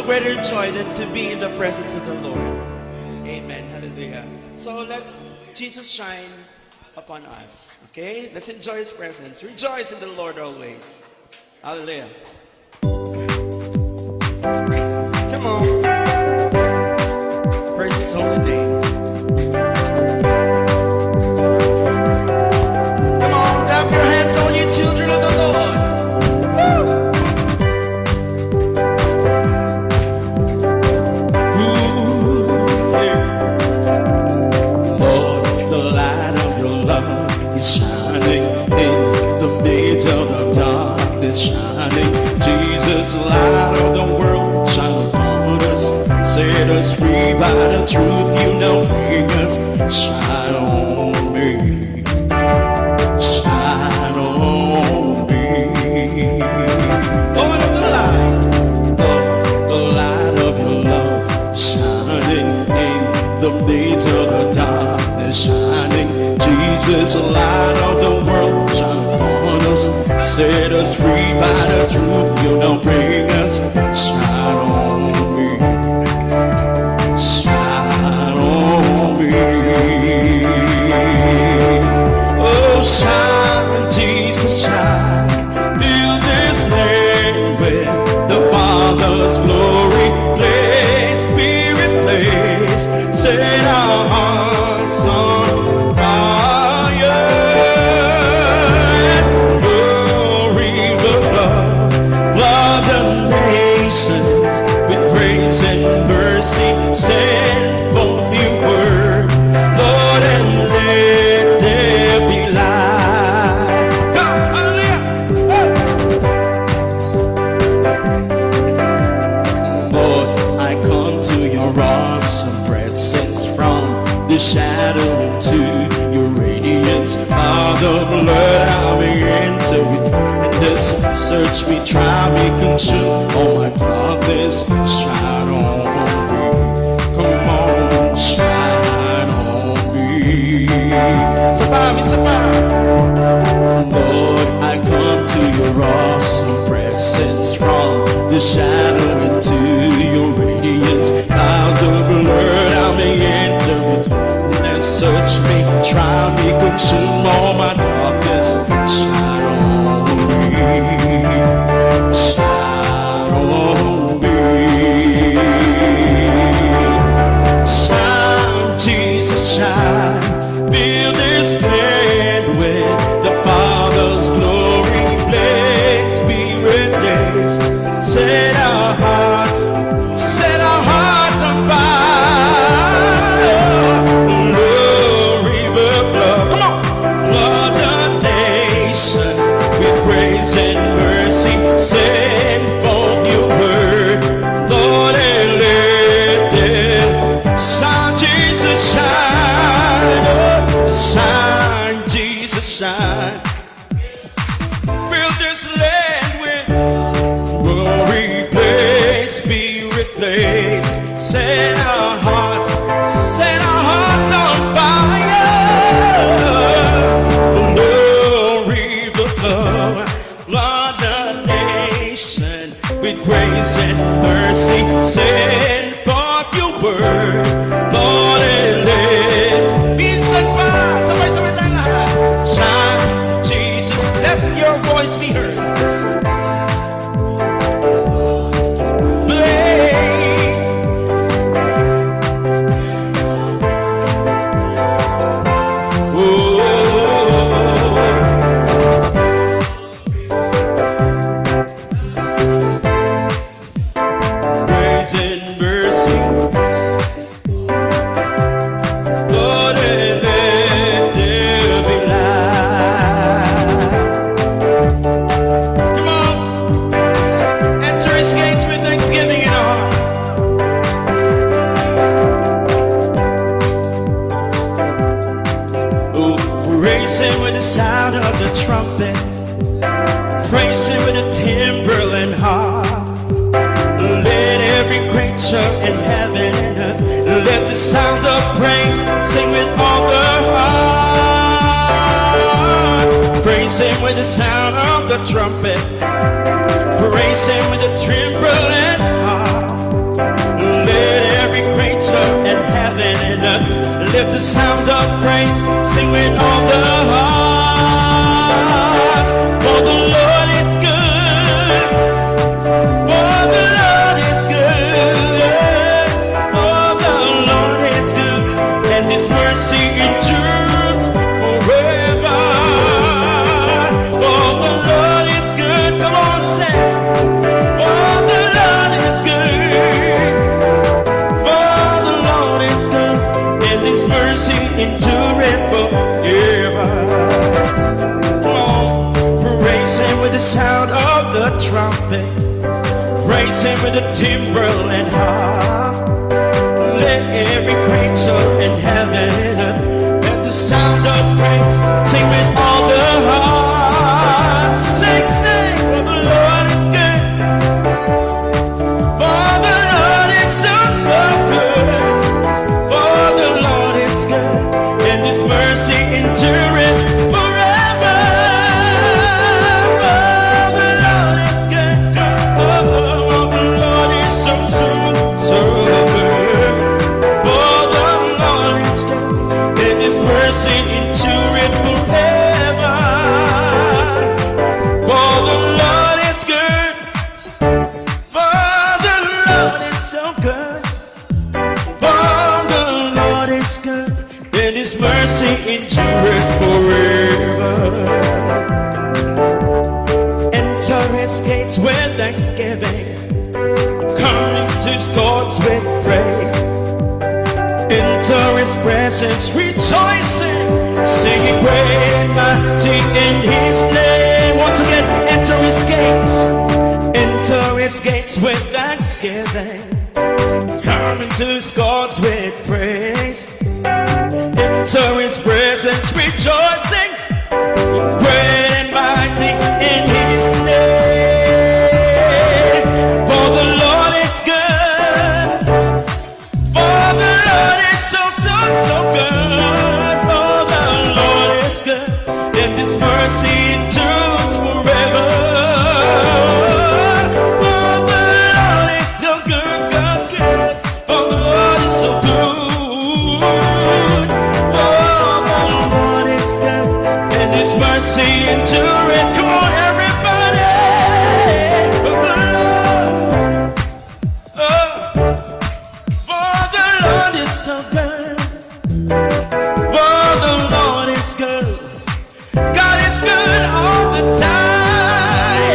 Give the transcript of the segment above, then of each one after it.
no greater joy than to be in the presence of the Lord. Amen. Hallelujah. So let Jesus shine upon us. Okay? Let's enjoy His presence. Rejoice in the Lord always. Hallelujah. Come on. Praise His holy name. Come on, clap your hands, all you children of the Lord. Lord, the light of your love is shining in the midst of the darkness, shining. Jesus, light of the world, shine upon us, set us free by the truth you know bring us. Shine on me, shine on me. Lord of the light, Lord, the light of your love, shining in the midst of the darkness, shining. Jesus, light of the world, shine upon us, set us free by the truth you know bring us. Shine on me, shine on me. Oh, shine, Jesus, shine. Fill this land with the Father's glory. Place, Spirit, place. Set our hearts on fire. Glory, the blood of nations with grace and mercy. Send forth your word, Lord, and let there be light. Come, hallelujah. Lord, I come to your awesome presence, from the shadow into your radiance. By the blood I'll be entered. In this search we try, we consume all my darkness. Shine on me, come on, shine on me. Survive, survive. Lord, I come to your awesome presence, from the shadow into your radiance. By the blood I'll be entered. Search me, try me, consume all my darkness. Shine on me, shine on me. Shine, Jesus, shine. Fill this land with the Father's glory. Place, Spirit, place. Set our hearts on fire. And mercy, send forth your word, Lord, and let them shine, Jesus, shine, oh, shine, Jesus, shine. Fill this land with glory, place, Spirit, place. Set our hearts on fire. Glory, the Lord, the nation, with grace and mercy, send forth your word, Lord, and let me set fire. Somebody shine, Jesus, let your voice be heard. Blaze. Praise Him with the sound of the trumpet. Praise Him with the timbrel and harp. Let every creature in heaven and earth, let the sound of praise sing with all their heart. Praise Him with the sound of the trumpet. Praise Him with the timbrel and harp. With the sound of praise, sing with all the heart. For the Lord is good. For the Lord is good. For the Lord is good. And His mercy endures forever. For the Lord is good. Come on, say. For the Lord is good. For the Lord is good. And His mercy endureth forever. Come on, praise Him with the sound of the trumpet. Praise Him with the timbrel and harp. Let every creature in heaven and earth at the sound of praise sing with all the heart. Sing, sing, for the Lord is good. For the Lord is so, so good. For the Lord is good, and His mercy endureth forever. For the Lord is good. Oh, the Lord is so, so, so good. For the Lord is good, and His mercy endureth forever. For the Lord is good. For the Lord is so good. For the Lord is good, and His mercy endureth forever. Enter His gates with thanksgiving, come into His courts with praise. Enter His presence rejoicing, singing great and mighty in His name. Once again, enter His gates. Enter His gates with thanksgiving, come into His courts with praise. Enter His presence rejoicing, great and mighty in His name. For the Lord is good. For the Lord is so, so, so good. For the Lord is good, and His mercy endures forever. For the Lord is so good, good, good. For the Lord is so good. For the Lord is good, and His mercy endureth. Come on, everybody. For the Lord, oh, for the Lord is so good. For the Lord is good. God is good all the time.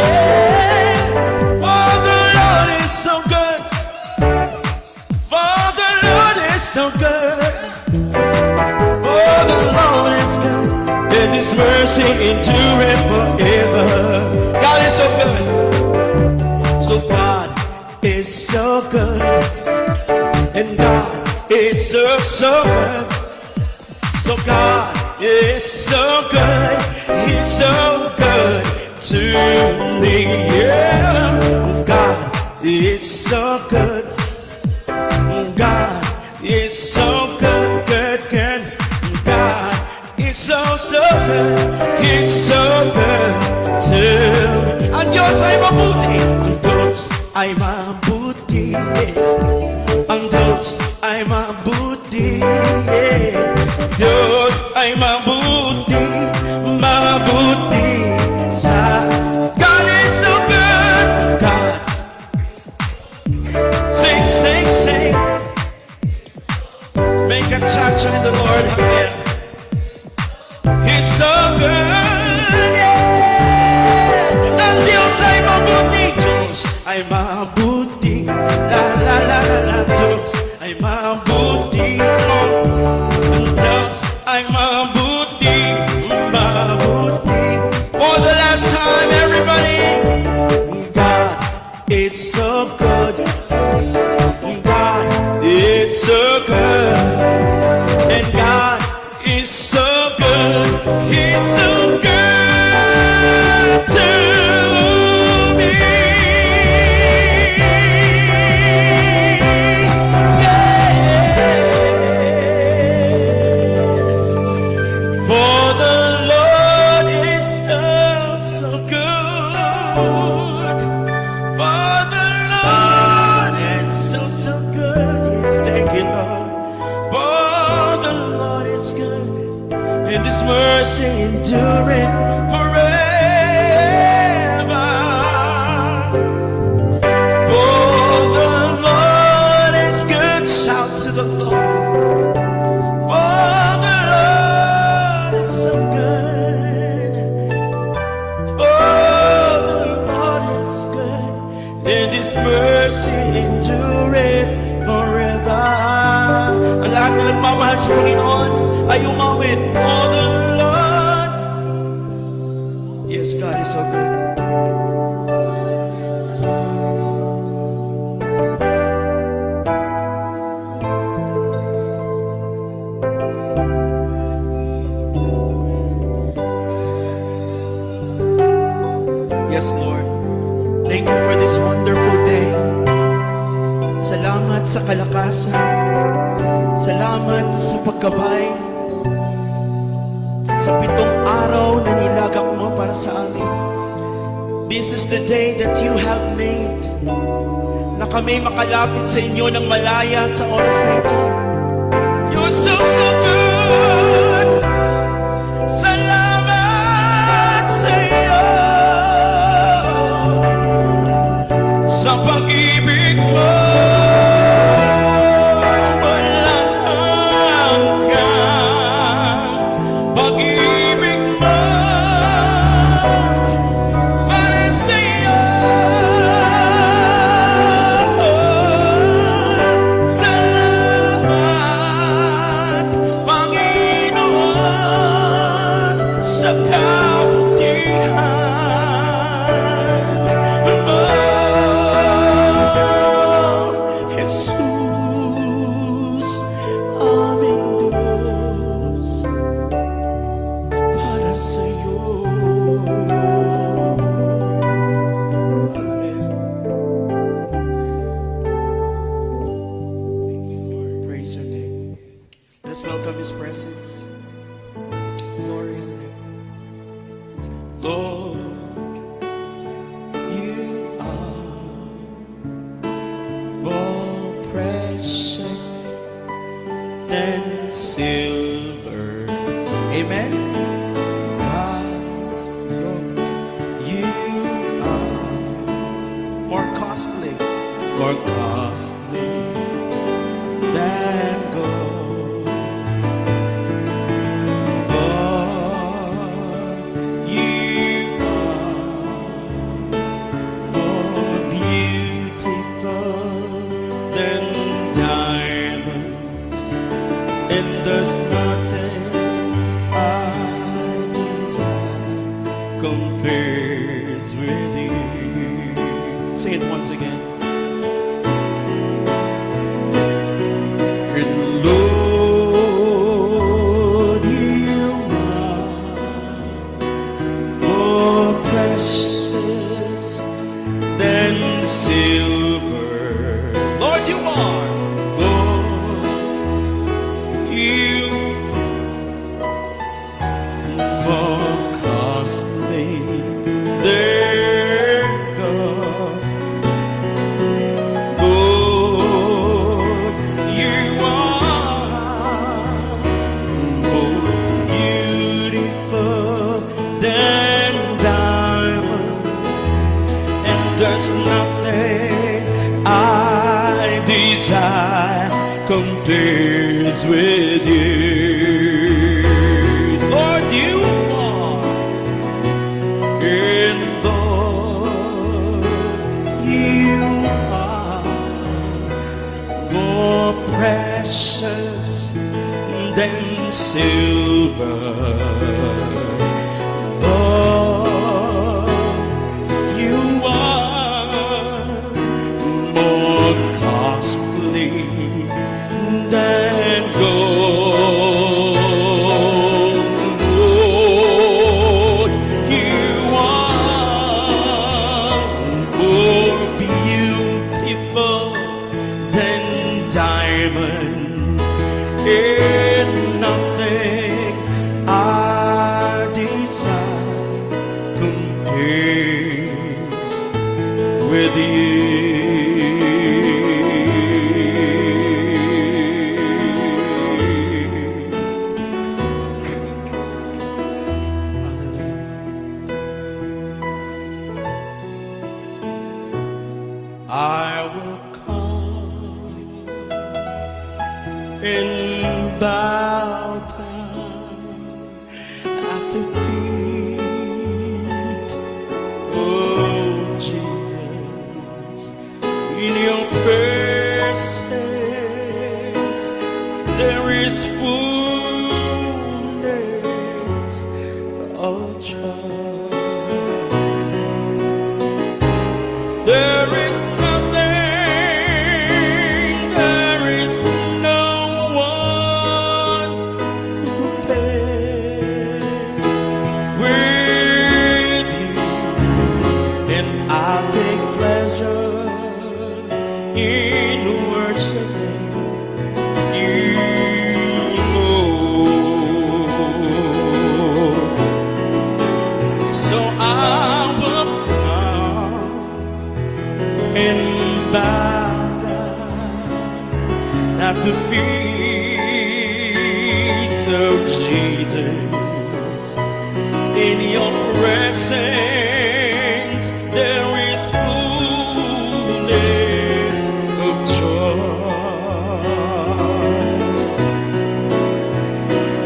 For the Lord is so good. For the Lord is so good. For the Lord is good, and His mercy endureth forever. God is so good. So God is so good, and God is so, so good. So God is so good. He's so good to me. Yeah. God is so good. God is so good, good, good. God is so, so good. He's so good to me. Ang Diyos ay mabuti. Ang Diyos ay mabuti. Ang Diyos ay mabuti. Diyos ay mabuti. Mabuti sa God is so good. God. Sing, sing, sing. Make a cha-cha in the Lord. Amen. He's so good, yeah. Ang Diyos ay mabuti. Diyos ay mabuti. La, la, la, la, la. Diyos ay mabuti. Come on. Ang Diyos ay mabuti. Mabuti. For the last time, everybody. God is so good. God is so good. And God is so good. He's so good to me. Yeah. For the Lord is so, so good. For the Lord is so, so good. Yes, thank you, Lord. is good, and His mercy endureth forever. For the Lord is good. Shout to the Lord. For the Lord is so good. For the Lord is good, and His mercy endureth forever. Ang lahat na nagmamahal sa Panginoon ay umawit. For the Lord. Yes, God is so good. Yes, Lord. Thank you for this wonderful day. Salamat sa kalakasan. Salamat sa pagkabay. Sa 7 araw na nilagak mo para sa amin. This is the day that you have made. Na kami makalapit sa inyo ng malaya sa oras na ito. You're so, so good. Salamat sa iyo. Sa pag-ibig mo, walang hanggan. Pag-ibig mo, para sa iyo. Salamat, Panginoon, sa kabutihan. Jesus, aming Diyos, para sa iyo. Amen. Praise your name. Let's welcome His presence. Glory, amen. Lord, you are more precious than silver. Amen. God, Lord, you are more costly than gold. Lord, you are more beautiful than diamonds, and there's nothing I desire compares with you. Sing it once again. And Lord, you are more precious than silver. Lord, you are. Lord, you more costly than gold. Lord, you are more beautiful than diamonds, and there's nothing I desire compares with you. Lord, you are. And Lord, you are more precious than silver. Lord, you are more costly than gold. Lord, you are more beautiful than diamonds, and nothing I bow down at the feet, oh Jesus, in your presence there is fullness of joy. There is nothing, there is no one who compares with you, and I'll take pleasure in worshiping you, Lord. So I will come and bow down at the feet of Jesus. In your presence there is fullness of joy,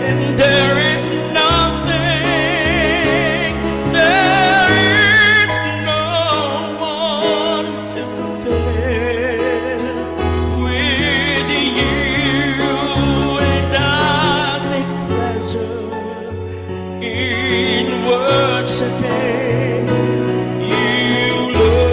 and there is nothing, there is no one to compare with you, and I take pleasure in worshiping you, Lord.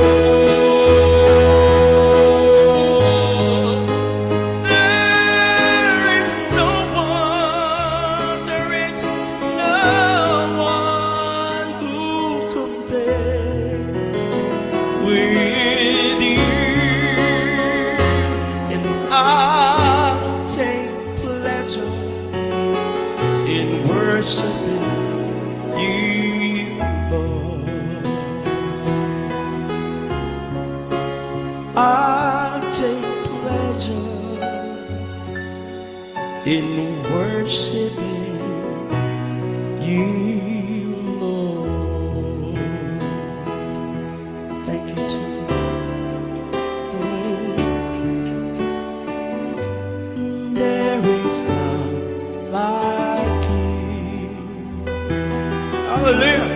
There is no one, there is no one who compares with you, and I'll take pleasure in worshiping you, Lord. I'll take pleasure in worshiping you, Lord. Thank you, Jesus. There is none like you. Hallelujah.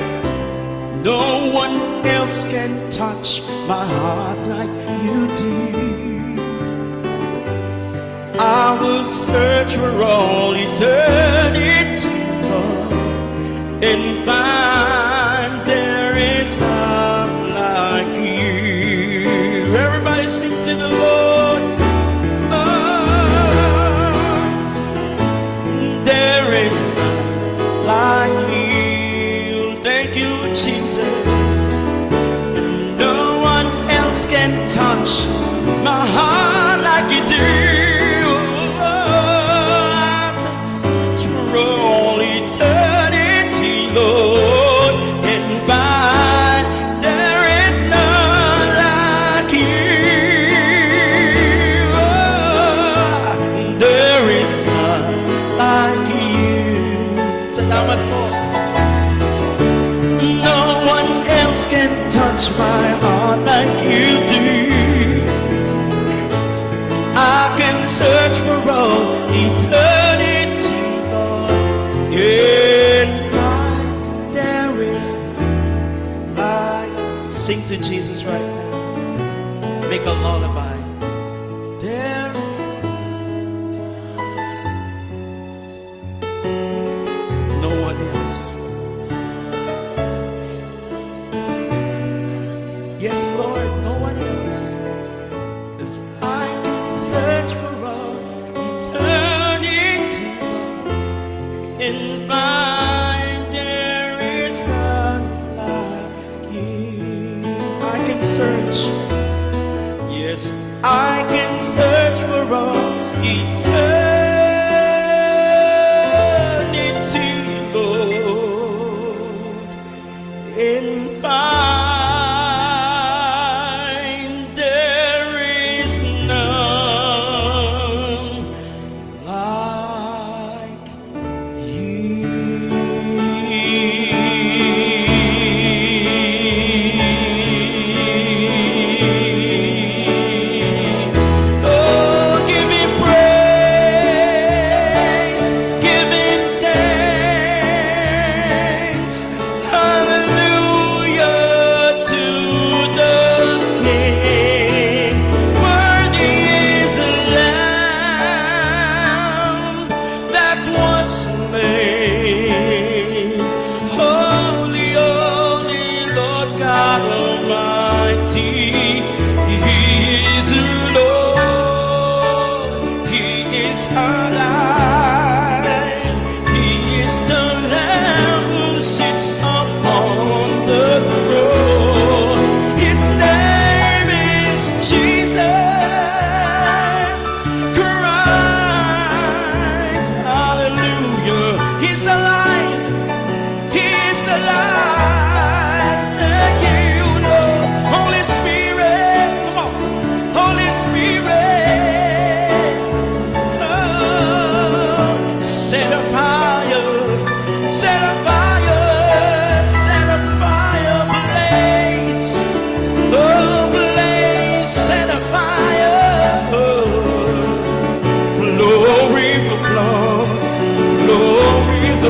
No one else can touch my heart like you do. I will search for all eternity, Lord, and find there is none like you. Everybody sing to the Lord. Oh, there is none like you. Thank you, Jesus. And no one else can touch my heart like you do. No one else can touch my heart like you do. I can search for all eternity, Lord, and find there is like. Sing to Jesus right now. Make a lullaby. There no one else. Yes, Lord, no one else. 'Cause I can search for all eternity and find there is none like you. I can search. Yes,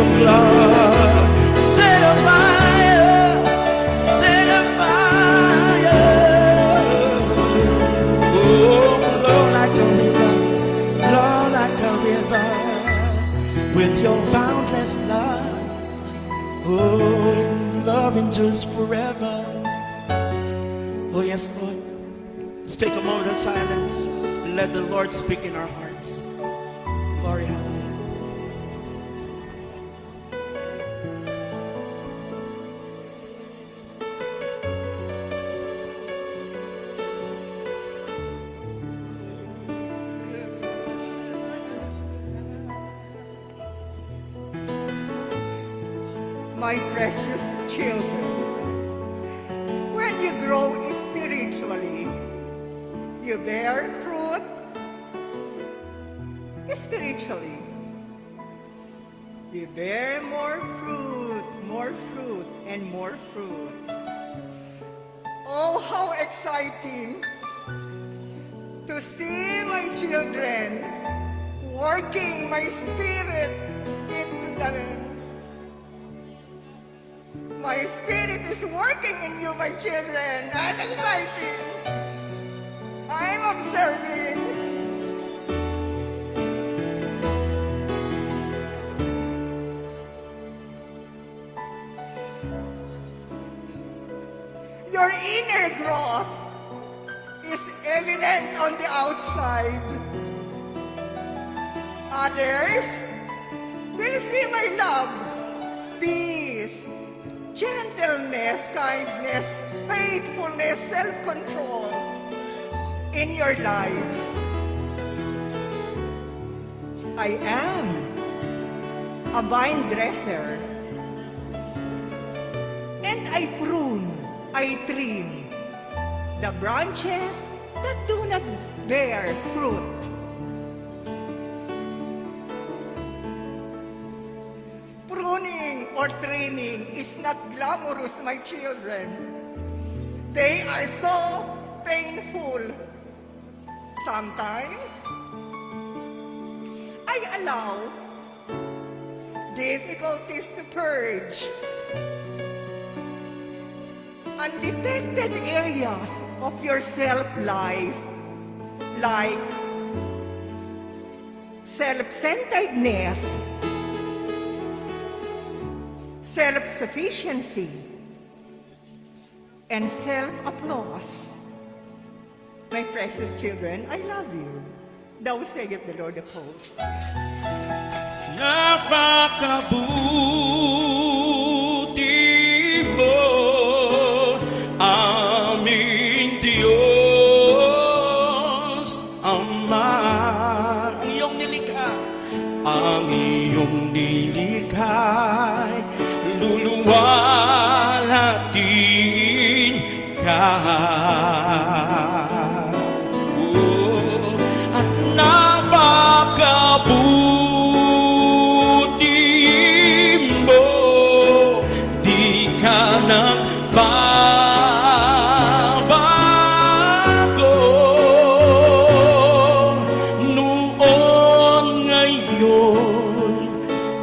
of love. Set a fire, set a fire. Oh, flow like a river, flow like a river, with your boundless love. Oh, and love endures forever. Oh yes, Lord. Let's take a moment of silence and let the Lord speak in our hearts. Glory, hallelujah. My precious children, when you grow spiritually, you bear fruit spiritually. You bear more fruit, and more fruit. Oh, how exciting to see my children working my spirit into the... My spirit is working in you, my children. I'm excited. I'm observing. Your inner growth is evident on the outside. Others will see my love, peace, gentleness, kindness, faithfulness, self-control in your lives. I am a vine dresser, and I prune, I trim the branches that do not bear fruit. Pruning or trimming is not glamorous, my children. They are so painful. Sometimes, I allow difficulties to purge undetected areas of your self-life, like self-centeredness, self-sufficiency, and self-applause. My precious children, I love you. Thou saith the Lord of hosts. Napakabuti mo, aming Diyos Ama. Ang iyong nilikha, ang iyong nilikha, luluwalhatin ka. Oh, at napakabuti mo, di ka nagbabago. Noon, ngayon,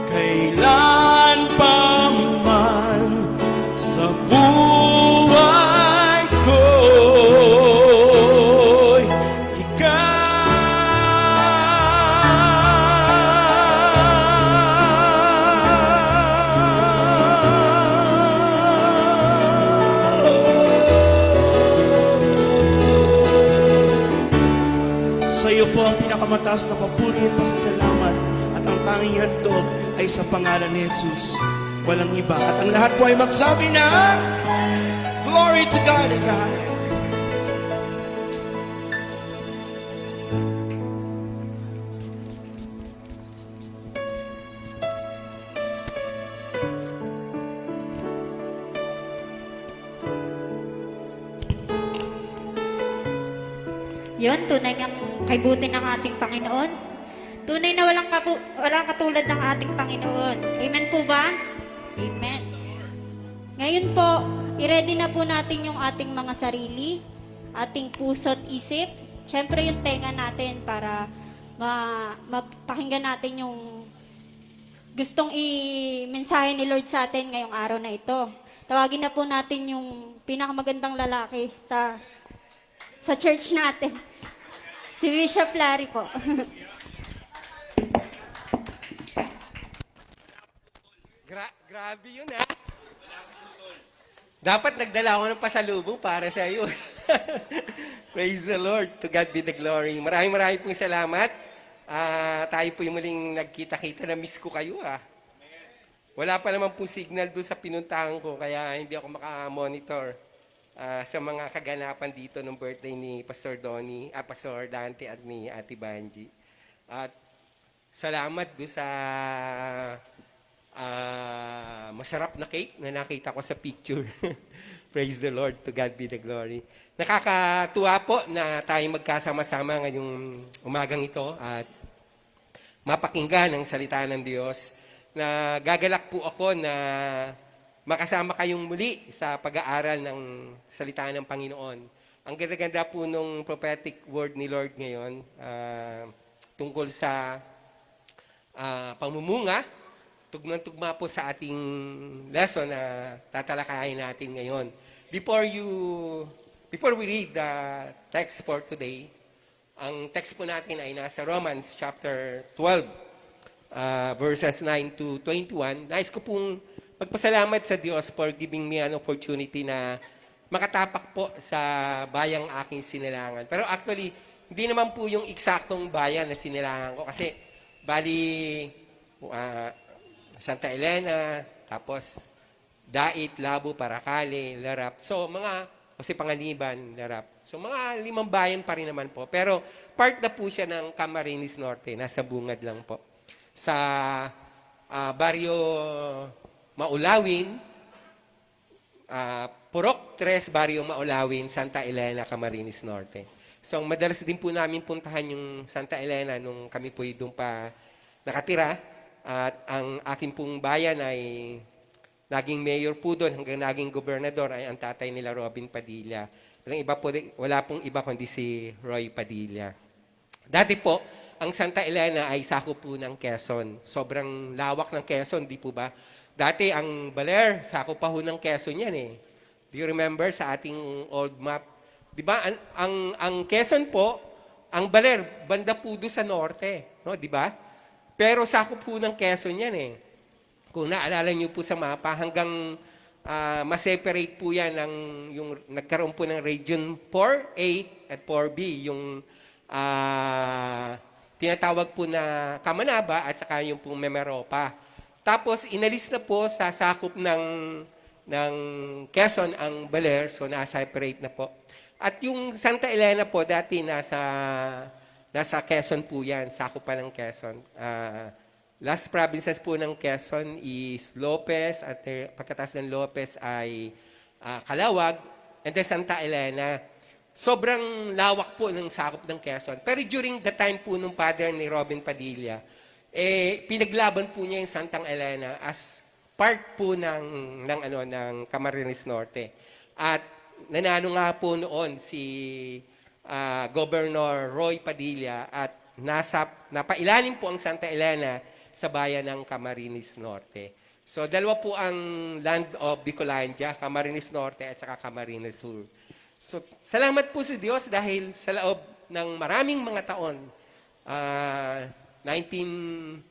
kailan pa man sa buhay ko'y sa iyo po ang pinakamataas na papuri at pasasalamat, at ang tanging handog ay sa pangalan ni Jesus. Walang iba. At ang lahat po ay magsabi na glory to God and God. Yun, tunay ngang kaibuti ng ating Panginoon. Tunay na walang katulad ng ating Panginoon. Amen po ba? Amen. Ngayon po, i-ready na po natin yung ating mga sarili, ating puso't isip, syempre yung tenga natin para mapakinggan natin yung gustong i-mensahe ni Lord sa atin ngayong araw na ito. Tawagin na po natin yung pinakamagandang lalaki sa church natin. Si Bishop Larry po. Grabe yun, ha? Dapat nagdala ako ng pasalubong para sa iyo. Praise the Lord. To God be the glory. Maraming pong salamat. Tayo po yung muling nagkita-kita. Na-miss ko kayo, ha? Wala pa naman po signal doon sa pinuntahan ko, kaya hindi ako maka-monitor sa mga kaganapan dito ng birthday ni Pastor Donnie, Pastor Dante at ni Ate Banji. At salamat doon sa masarap na cake na nakita ko sa picture. Praise the Lord. To God be the glory. Nakakatuwa po na tayo magkasama-sama ngayong umagang ito at mapakinggan ang salita ng Diyos. Na gagalak po ako na makasama kayong muli sa pag-aaral ng salita ng Panginoon. Ang ganda-ganda po nung prophetic word ni Lord ngayon tungkol sa pangmumunga, tugma-tugma po sa ating lesson na tatalakayin natin ngayon. Before we read the text for today, ang text po natin ay nasa Romans chapter 12, verses 9 to 21. Nais ko pong magpasalamat sa Diyos for giving me an opportunity na makatapak po sa bayang aking sinilangan. Pero actually, hindi naman po yung eksaktong bayan na sinilangan ko kasi bali Santa Elena, tapos Dait, Labo, Paracale, Larap. So kasi Panganiban, Larap. So mga 5 bayan pa rin naman po. Pero part na po siya ng Camarines Norte, nasa bungad lang po. Sa Barrio Maulawin, Purok 3, Barrio Maulawin, Santa Elena, Camarines Norte. So madalas din po namin puntahan yung Santa Elena nung kami po doon pa nakatira. At ang akin pong bayan ay naging mayor po doon hanggang naging gobernador ay ang tatay nila Robin Padilla. Wala pong iba kundi si Roy Padilla. Dati po, ang Santa Elena ay sakop po ng Quezon. Sobrang lawak ng Quezon, di po ba? Dati ang Baler, sakop pa ho ng Quezon yan eh. Do you remember sa ating old map? Di ba? Ang Quezon po, ang Baler, banda po doon sa norte. No? Di ba? Pero sakop po ng Quezon yan eh. Kung naalala niyo po sa mapa, hanggang ma-separate po yan yung nagkaroon po ng Region 4A at 4B, yung tinatawag po na Kamanaba at saka yung pong Memeropa. Tapos inalis na po sa sakop ng Quezon ang Baler, so na-separate na po. At yung Santa Elena po dati nasa Quezon po yan, sakop pa ng Quezon. Last provinces po ng Quezon is Lopez at pagkatapos ng Lopez ay Calawag and then Santa Elena. Sobrang lawak po ng sakop ng Quezon. Pero during the time po nung father ni Robin Padilla, pinaglaban po niya yung Santa Elena as part po ng Camarines Norte. At nanalo nga po noon si Governor Roy Padilla at napailalim po ang Santa Elena sa bayan ng Camarines Norte. So dalawa po ang land of Bicolandia, Camarines Norte at saka Camarines Sur. So, salamat po sa Diyos dahil sa loob ng maraming mga taon, 1972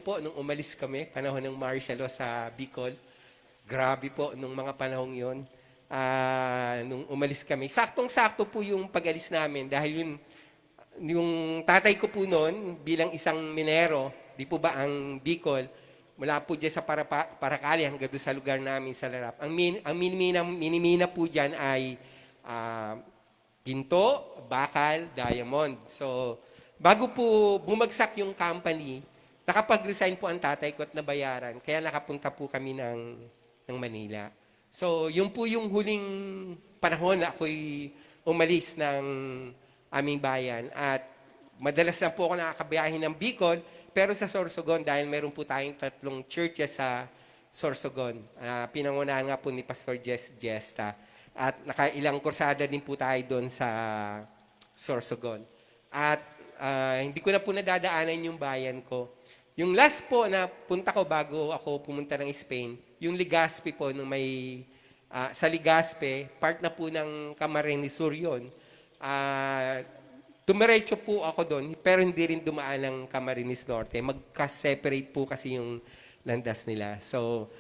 po, nung umalis kami, panahon ng martial law sa Bicol. Grabe po nung mga panahong yon. Nung umalis kami. Saktong-sakto po yung pag-alis namin dahil yung tatay ko po noon, bilang isang minero, di po ba ang Bicol, mula po dyan sa Paracale hanggang doon sa lugar namin sa Larap. Ang minimina po dyan ay ginto, bakal, diamond. So, bago po bumagsak yung company, nakapag-resign po ang tatay ko at nabayaran. Kaya nakapunta po kami ng Manila. So, yun po yung huling panahon na ako'y umalis ng aming bayan. At madalas na po ako nakakabiyahin ng Bicol, pero sa Sorsogon, dahil meron po tayong 3 churches sa Sorsogon. Pinangunahan nga po ni Pastor Jesta. At nakailang kursada din po tayo doon sa Sorsogon. At hindi ko na po nadadaanan yung bayan ko. Yung last po na punta ko bago ako pumunta ng Spain, yung Legazpi po, nung may, sa Legazpi, part na po ng Camarines Sur yun. Dumiretso po ako doon, pero hindi rin dumaan ng Camarines Norte. Magka-separate po kasi yung landas nila. So,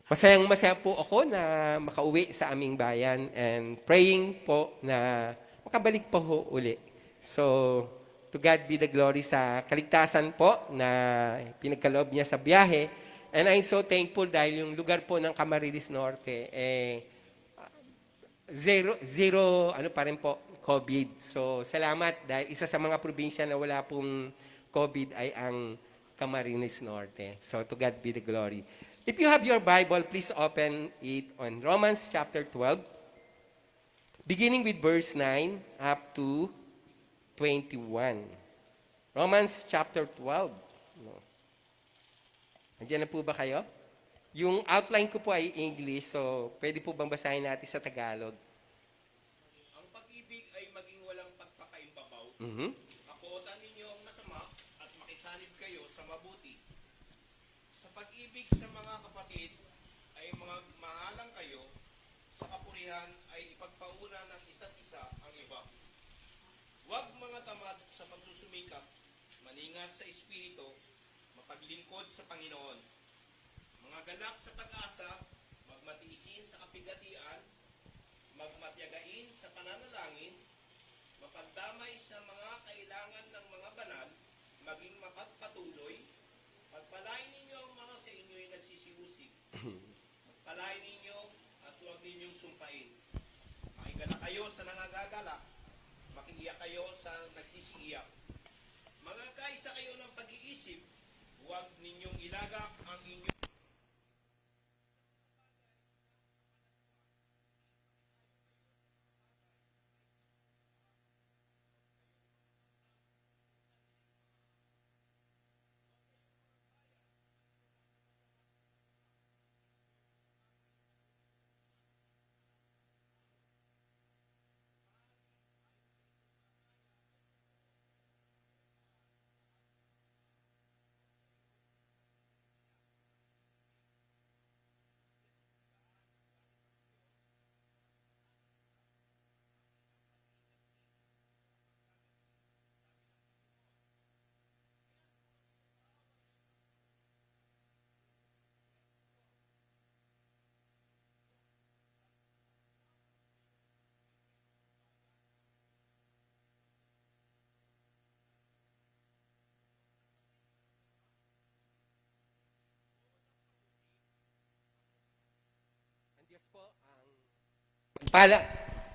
masayang-masaya po ako na makauwi sa aming bayan and praying po na makabalik po ho uli. So, to God be the glory sa kaligtasan po na pinagkaloob niya sa biyahe. And I'm so thankful dahil yung lugar po ng Camarines Norte, zero, ano pa rin po, COVID. So, salamat dahil isa sa mga probinsya na wala pong COVID ay ang Camarines Norte. So, to God be the glory. If you have your Bible, please open it on Romans chapter 12, beginning with verse 9 up to 21. Romans chapter 12. No. Andiyan na po ba kayo? Yung outline ko po ay English, so pwede po bang basahin natin sa Tagalog? Ang pag-ibig ay maging walang pagpakaimbabaw. Mhm. Hakuotan ninyo ang masama at makisanib kayo sa mabuti. Sa pag-ibig sa mga kapatid ay mga mahalang kayo, sa kapurihan ay ipagpauna ng isa't isa ang iba. Huwag mga tamad sa pagsusumikap, maningas sa espiritu, mapaglingkod sa Panginoon. Mga galak sa pag-asa, magmatiisin sa kapigatian, magmatyagain sa pananalangin, mapagdamay sa mga kailangan ng mga banal, maging mapagpatuloy, pagpalain ninyo ang mga sa inyo'y nagsisiusig. Pagpalain ninyo at huwag ninyong sumpain. Makigala kayo sa nangagagala, makiiyak kayo sa nagsisiiyak. Magkakaisa kayo ng pag-iisip, huwag ninyong ilagak ang inyong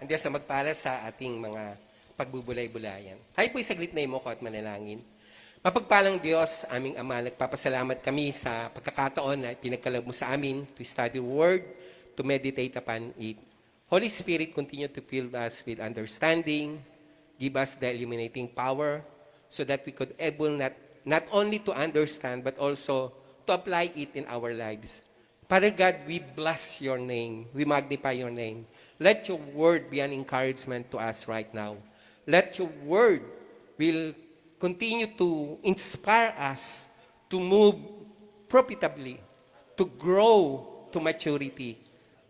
Ang Diyos ang magpala sa ating mga pagbubulay-bulayan. Tayo po'y saglit na imoko at manalangin. Mapagpalang Diyos, aming Ama, nagpapasalamat kami sa pagkakataon na pinagkaloob mo sa amin to study the Word, to meditate upon it. Holy Spirit, continue to fill us with understanding, give us the illuminating power, so that we could able not only to understand, but also to apply it in our lives. Father God, we bless your name. We magnify your name. Let your word be an encouragement to us right now. Let your word will continue to inspire us to move profitably, to grow to maturity.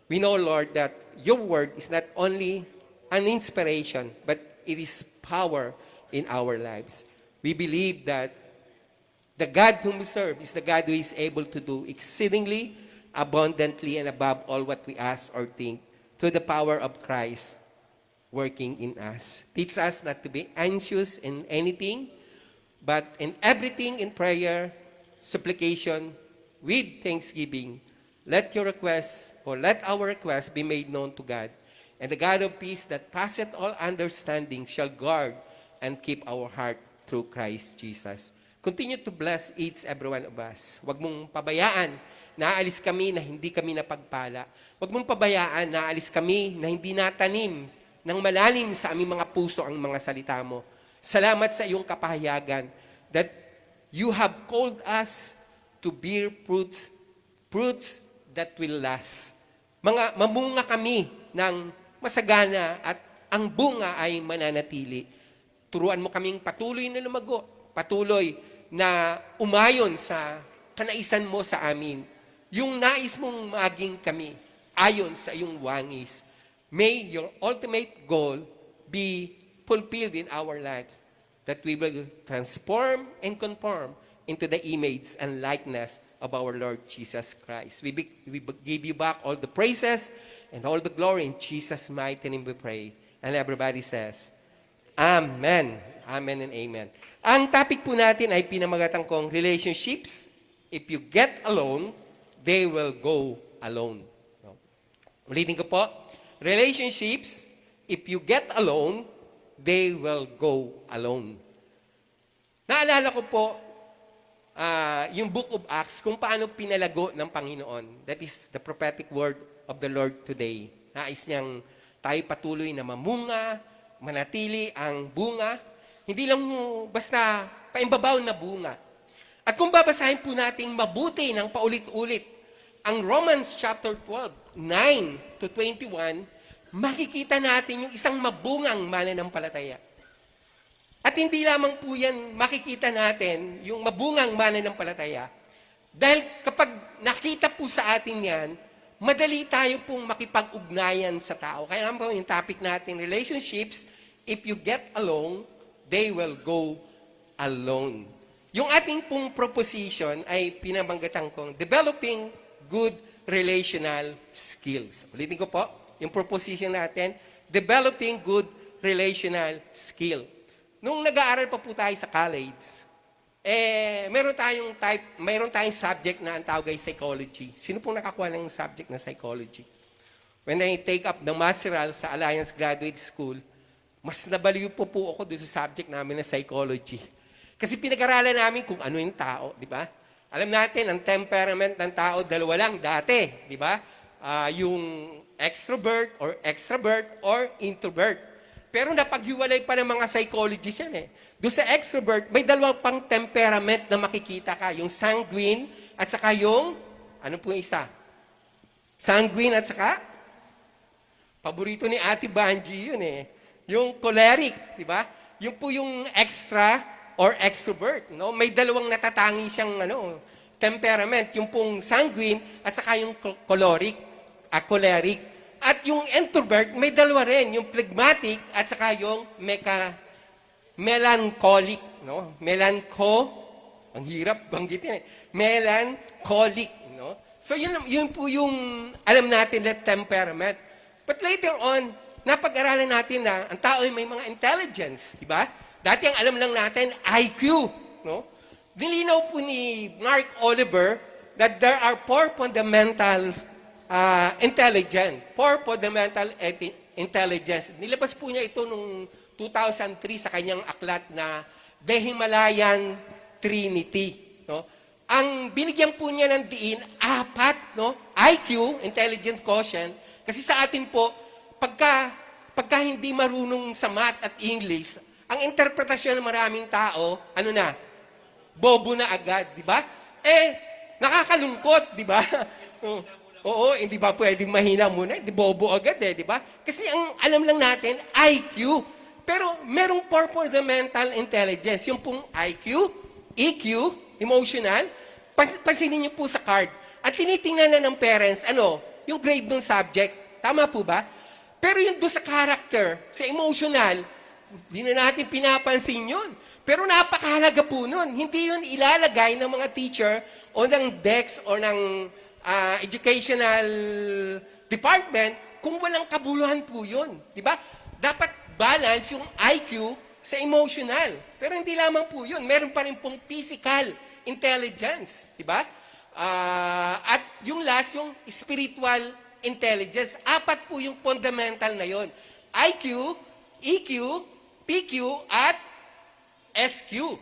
We know, Lord, that your word is not only an inspiration, but it is power in our lives. We believe that the God whom we serve is the God who is able to do exceedingly, abundantly, and above all what we ask or think, through the power of Christ working in us. Teach us not to be anxious in anything, but in everything in prayer, supplication, with thanksgiving. Let your requests, or let our requests be made known to God. And the God of peace that passeth all understanding shall guard and keep our heart through Christ Jesus. Continue to bless each every one of us. Huwag mong pabayaan na aalis kami na hindi kami napagpala. Huwag mong pabayaan na aalis kami na hindi natanim ng malalim sa aming mga puso ang mga salita mo. Salamat sa iyong kapahayagan that you have called us to bear fruits that will last. Mamunga kami ng masagana at ang bunga ay mananatili. Turuan mo kaming patuloy na lumago, patuloy na umayon sa kanaisan mo sa amin. Yung nais mong maging kami ayon sa iyong wangis. May your ultimate goal be fulfilled in our lives, that we will transform and conform into the image and likeness of our Lord Jesus Christ. We give you back all the praises and all the glory in Jesus' mighty name we pray. And everybody says, Amen. Amen and amen. Ang topic po natin ay pinamagatang kong relationships. If you get alone, they will go alone. No? Ulitin ko po. Relationships, if you get alone, they will go alone. Naalala ko po yung Book of Acts kung paano pinalago ng Panginoon. That is the prophetic word of the Lord today. Nais niyang tayo patuloy na mamunga, manatili ang bunga. Hindi lang basta paimbabaw na bunga. At kung babasahin po natin mabuti ng paulit-ulit, ang Romans chapter 12, 9 to 21, makikita natin yung isang mabungang mananampalataya. At hindi lamang po yan makikita natin yung mabungang mananampalataya. Dahil kapag nakita po sa atin yan, madali tayo pong makipag-ugnayan sa tao. Kaya nga po yung topic natin, relationships, if you get alone, they will go alone. Yung ating pong proposition ay pinamanggatang kong developing good relational skills. Ulitin ko po, yung proposition natin, developing good relational skill. Nung nag-aaral pa po tayo sa college, mayroon tayong subject na ang tawag ay psychology. Sino pong nakakuha ng subject na psychology? When I take up the masteral sa Alliance Graduate School, mas nabaliw po ako doon sa subject namin na psychology. Kasi pinag-aralan namin kung ano yung tao, di ba? Alam natin, ang temperament ng tao, dalawa lang dati, di ba? Yung extrovert or introvert. Pero napaghiwalay pa ng mga psychologists yan eh. Doon sa extrovert, may dalawang pang temperament na makikita ka. Yung sanguine at saka yung, ano po yung isa? Sanguine at saka? Paborito ni Ate Banji yun eh. Yung choleric, di ba? Yung po yung extra or extrovert, no? May dalawang natatangi siyang temperament, yung pong sanguine at saka yung choleric. At yung introvert, may dalawa rin, yung phlegmatic at saka yung melancholic, no? Ang hirap banggitin eh. Melancholic, no? So yun po yung alam natin na temperament. But later on, napag-aralan natin na ang tao ay may mga intelligence, di ba? Dati ang alam lang natin, IQ. No? Nilinaw po ni Mark Oliver that there are 4 fundamental intelligence. 4 fundamental intelligence. Nilabas po niya ito noong 2003 sa kanyang aklat na The Himalayan Trinity. No? Ang binigyan po niya ng diin, 4, no? IQ, intelligence quotient. Kasi sa atin po, pagka hindi marunong sa math at English, ang interpretasyon ng maraming tao, bobo na agad, di ba? Nakakalungkot, di ba? Oo, hindi ba pwedeng mahina muna? Di bobo agad di ba? Kasi ang alam lang natin, IQ. Pero merong 4 fundamental intelligence. Yung pong IQ, EQ, emotional, pansinin niyo po sa card. At tinitingnan na ng parents, yung grade ng subject. Tama po ba? Pero yung doon sa character, sa emotional, hindi na natin pinapansin yun. Pero napakahalaga po nun. Hindi yun ilalagay ng mga teacher o ng DEX o ng educational department kung walang kabuluhan po yun. Diba? Dapat balance yung IQ sa emotional. Pero hindi lamang po yun. Meron pa rin pong physical intelligence. Diba? At yung last, yung spiritual intelligence. 4 po yung fundamental na yun. IQ, EQ, PQ, at SQ.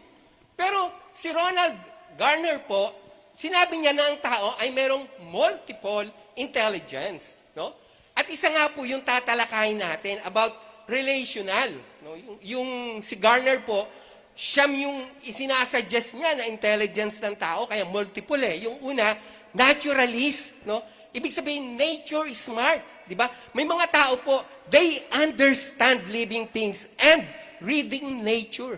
Pero si Ronald Garner po, sinabi niya na ang tao ay merong multiple intelligence. No? At isa nga po yung tatalakayin natin about relational. No? Yung si Garner po, siyam yung isinasuggest niya na intelligence ng tao, kaya multiple eh. Yung una, naturalist. No? Ibig sabihin, nature is smart. Di ba? May mga tao po, they understand living things and reading nature.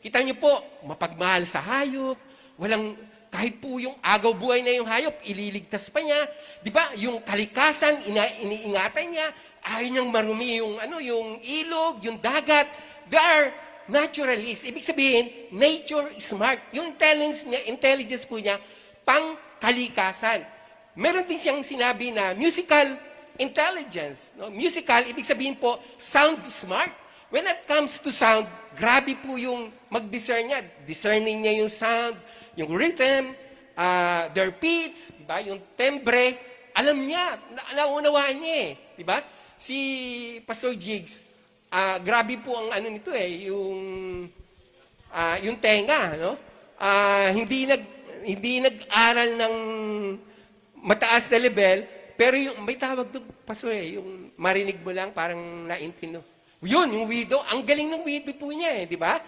Kita niyo po, mapagmahal sa hayop, walang, kahit po yung agaw buhay na yung hayop, ililigtas pa niya. Di ba? Yung kalikasan, iniingatan niya, ayaw niyang marumi yung, yung ilog, yung dagat. They are naturalists. Ibig sabihin, nature is smart. Yung intelligence po niya, pang kalikasan. Meron din siyang sinabi na musical intelligence. No? Musical, ibig sabihin po, sound smart. When it comes to sound, grabe po yung mag-discern niya. Discerning niya yung sound, yung rhythm, their pitch, di ba? Yung tembre, alam niya, naunawaan niya eh. Di ba? Si Pastor Jigs, grabe po ang nito eh, yung tenga, no? Hindi nag-aral ng mataas na level, pero yung may tawag doon, Pastor eh, yung marinig mo lang, parang naintindihan. Yun, yung widow, ang galing ng widow po niya eh, di ba?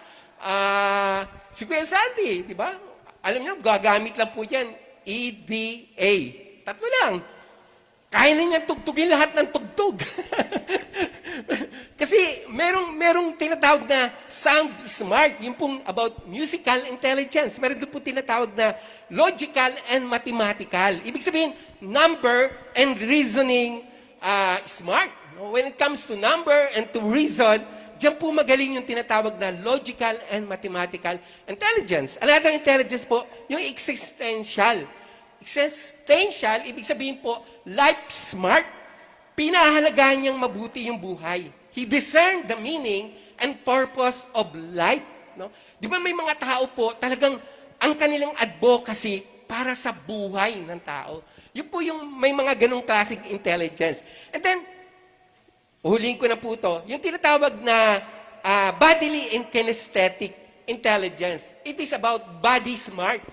Si Kuya Sandy, di ba? Alam niyo, gagamit lang po yan, EDA. Tatlo lang. Kaya na niya tugtugin lahat ng tugtog. Kasi merong tinatawag na sound smart, yung pong about musical intelligence. Meron doon po tinatawag na logical and mathematical. Ibig sabihin, number and reasoning smart. When it comes to number and to reason, diyan po magaling yung tinatawag na logical and mathematical intelligence. Another intelligence po, yung existential. Existential, ibig sabihin po, life smart. Pinahalagaan niyang mabuti yung buhay. He discerned the meaning and purpose of life. No? Di ba may mga tao po, talagang ang kanilang advocacy para sa buhay ng tao. Yun po yung may mga ganong classic intelligence. And then, huling ko na po ito, yung tinatawag na bodily and kinesthetic intelligence. It is about body smart.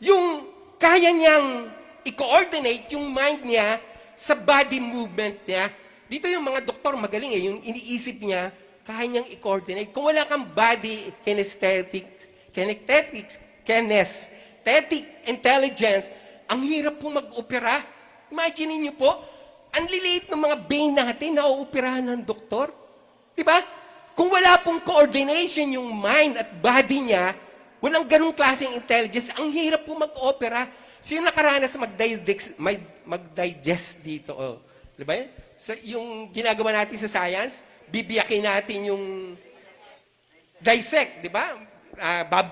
Yung kaya niyang i-coordinate yung mind niya sa body movement niya. Dito yung mga doktor magaling eh, yung iniisip niya, kaya niyang i-coordinate. Kung wala kang body kinesthetic intelligence, ang hirap po mag-opera. Imagine niyo po, ang liliit ng mga vein natin na uoperahan ng doktor. Diba? Kung wala pong coordination yung mind at body niya, walang ganung klaseng intelligence, ang hirap po mag-opera. Sino nakaranas mag-digest dito? Oh. Diba yan? So, yung ginagawa natin sa science, bibiyakin natin yung dissect, di ba?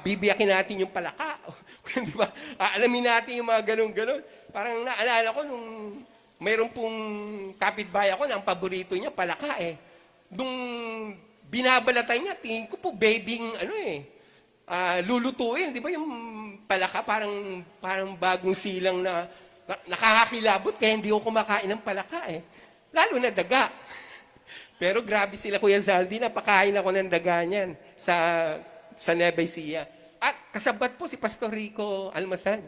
Bibiyakin natin yung palaka. Di ba? Alamin natin yung mga ganun-ganun. Parang naalala ko nung mayroon pong kapitbahay ako na ang paborito niya, palaka eh. Nung binabalatan niya, tingin ko po, babying, lulutuin. Di ba yung palaka, parang bagong silang na nakakakilabot, kaya hindi ko kumakain ng palaka eh. Lalo na daga. Pero grabe sila, Kuya Zaldi, napakain ako ng daga niyan sa Nueva Ecija. At kasabat po si Pastor Rico Almasan.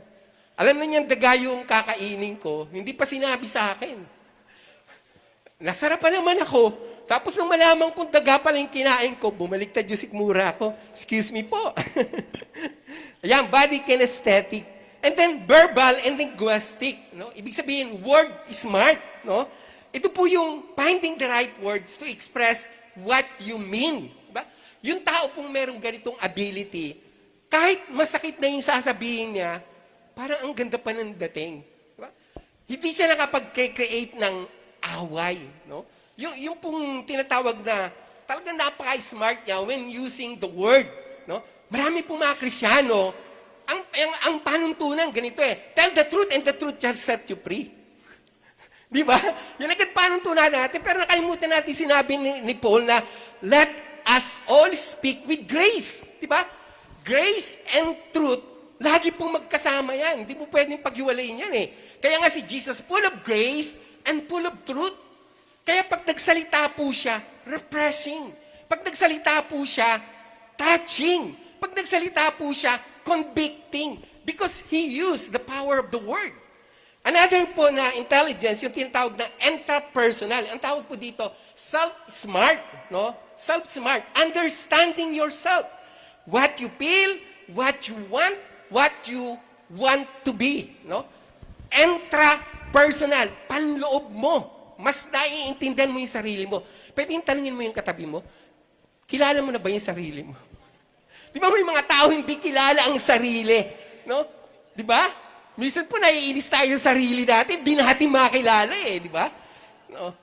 Alam na niyang daga yung kakainin ko, hindi pa sinabi sa akin. Nasarapan naman ako. Tapos nung malaman kong daga pala yung kinain ko, bumaliktad yung sikmura ko. Excuse me po. Ayan, body kinesthetic. And then verbal and linguistic. No? Ibig sabihin, word smart. No? Ito po yung finding the right words to express what you mean. Diba? Yung tao pong merong ganitong ability, kahit masakit na yung sasabihin niya, parang ang ganda pa ng dating. Diba? Hindi siya nakapag-create ng away. No? Yung pong tinatawag na talagang napaka-smart niya when using the word. No? Marami pong mga Krisyano, ang panuntunan ganito eh, tell the truth and the truth shall set you free. Di ba? Yan agad panuntunan natin, pero nakalimutan natin sinabi ni Paul na let us all speak with grace. Di ba? Grace and truth, lagi pong magkasama yan. Hindi mo pwedeng paghiwalayin yan eh. Kaya nga si Jesus, full of grace and full of truth. Kaya pag nagsalita po siya, refreshing. Pag nagsalita po siya, touching. Pag nagsalita po siya, convicting. Because He used the power of the word. Another po na intelligence, yung tinatawag na intrapersonal. Ang tawag po dito, self-smart. No? Self-smart. Understanding yourself. What you feel, what you want to be. No? Intrapersonal. Panloob mo. Mas naiintindihan mo yung sarili mo. Pwede yung tanungin mo yung katabi mo, kilala mo na ba yung sarili mo? Di ba may mga tao hindi kilala ang sarili? No? Di ba? Minsan po naiinis tayo sa sarili natin, di natin makilala eh, di ba? No?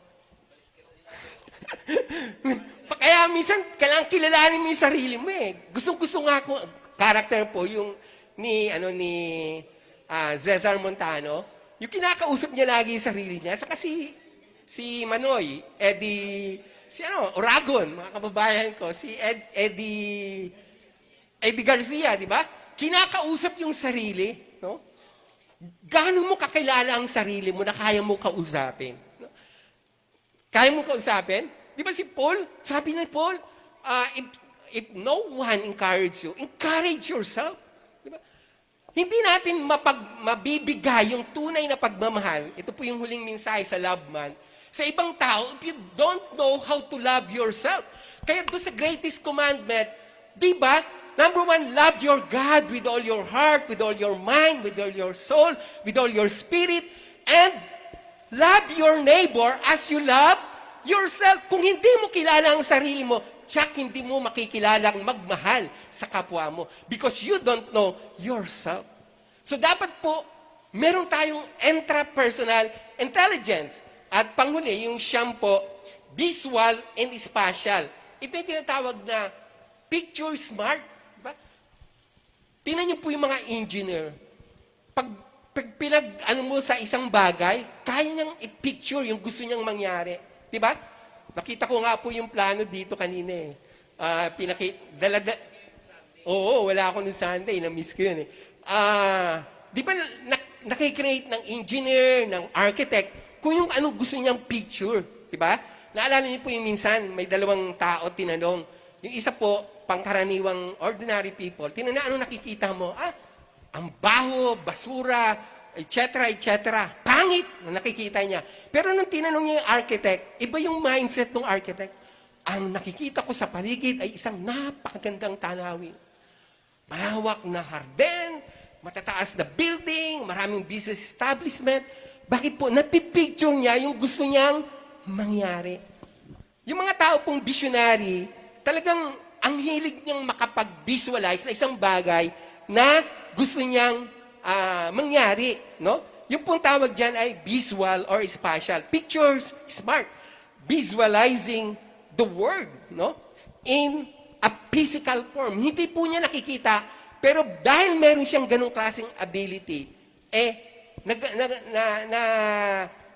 Kaya minsan, kailangan kilalanin mo yung sarili mo eh. Gustong-gusto nga ako, character po, yung ni Cesar Montano, yung kinakausap niya lagi yung sarili niya, saka si Manoy, Oragon, mga kababayan ko, si Eddie Garcia, di ba? Kinakausap yung sarili, no? Gaano mo kakilala ang sarili mo na kaya mo kausapin? No? Kaya mo kausapin? Di ba si Paul? Sabi ni Paul, if no one encourage you, encourage yourself. Di ba? Hindi natin mabibigay yung tunay na pagmamahal. Ito po yung huling mensahe sa Love Month. Sa ibang tao, if you don't know how to love yourself. Kaya doon sa greatest commandment, di ba? Number 1, love your God with all your heart, with all your mind, with all your soul, with all your spirit, and love your neighbor as you love yourself. Kung hindi mo kilala ang sarili mo, tsak hindi mo makikilalang magmahal sa kapwa mo because you don't know yourself. So dapat po, meron tayong intrapersonal intelligence. At panghuli, yung siyam po, visual and spatial. Ito yung tinatawag na picture smart. Diba? Tingnan niyo po yung mga engineer. Pag pinag-ano mo sa isang bagay, kaya niyang i-picture yung gusto niyang mangyari. Diba? Nakita ko nga po yung plano dito kanina eh. Oo, wala ako nung Sunday. Na-miss ko yun eh. Di ba nakikreate ng engineer, ng architect, kung yung ano gusto niyang picture. Diba? Naalala niyo po yung minsan, may dalawang tao tinanong. Yung isa po, pangkaraniwang ordinary people, tinanong, ano nakikita mo? Ang baho, basura, etc., etc. Pangit na nakikita niya. Pero nung tinanong niya yung architect, iba yung mindset ng architect. Ang nakikita ko sa paligid ay isang napakagandang tanawin. Malawak na harden, matataas na building, maraming business establishment. Bakit po? Napipicture niya yung gusto niyang mangyari. Yung mga tao pong visionary, talagang ang hilig niyang makapag-visualize na isang bagay na gusto niyang mangyari, no? Yung pong tawag dyan ay visual or spatial. Pictures, smart. Visualizing the world, no? In a physical form. Hindi po niya nakikita, pero dahil meron siyang ganong klaseng ability,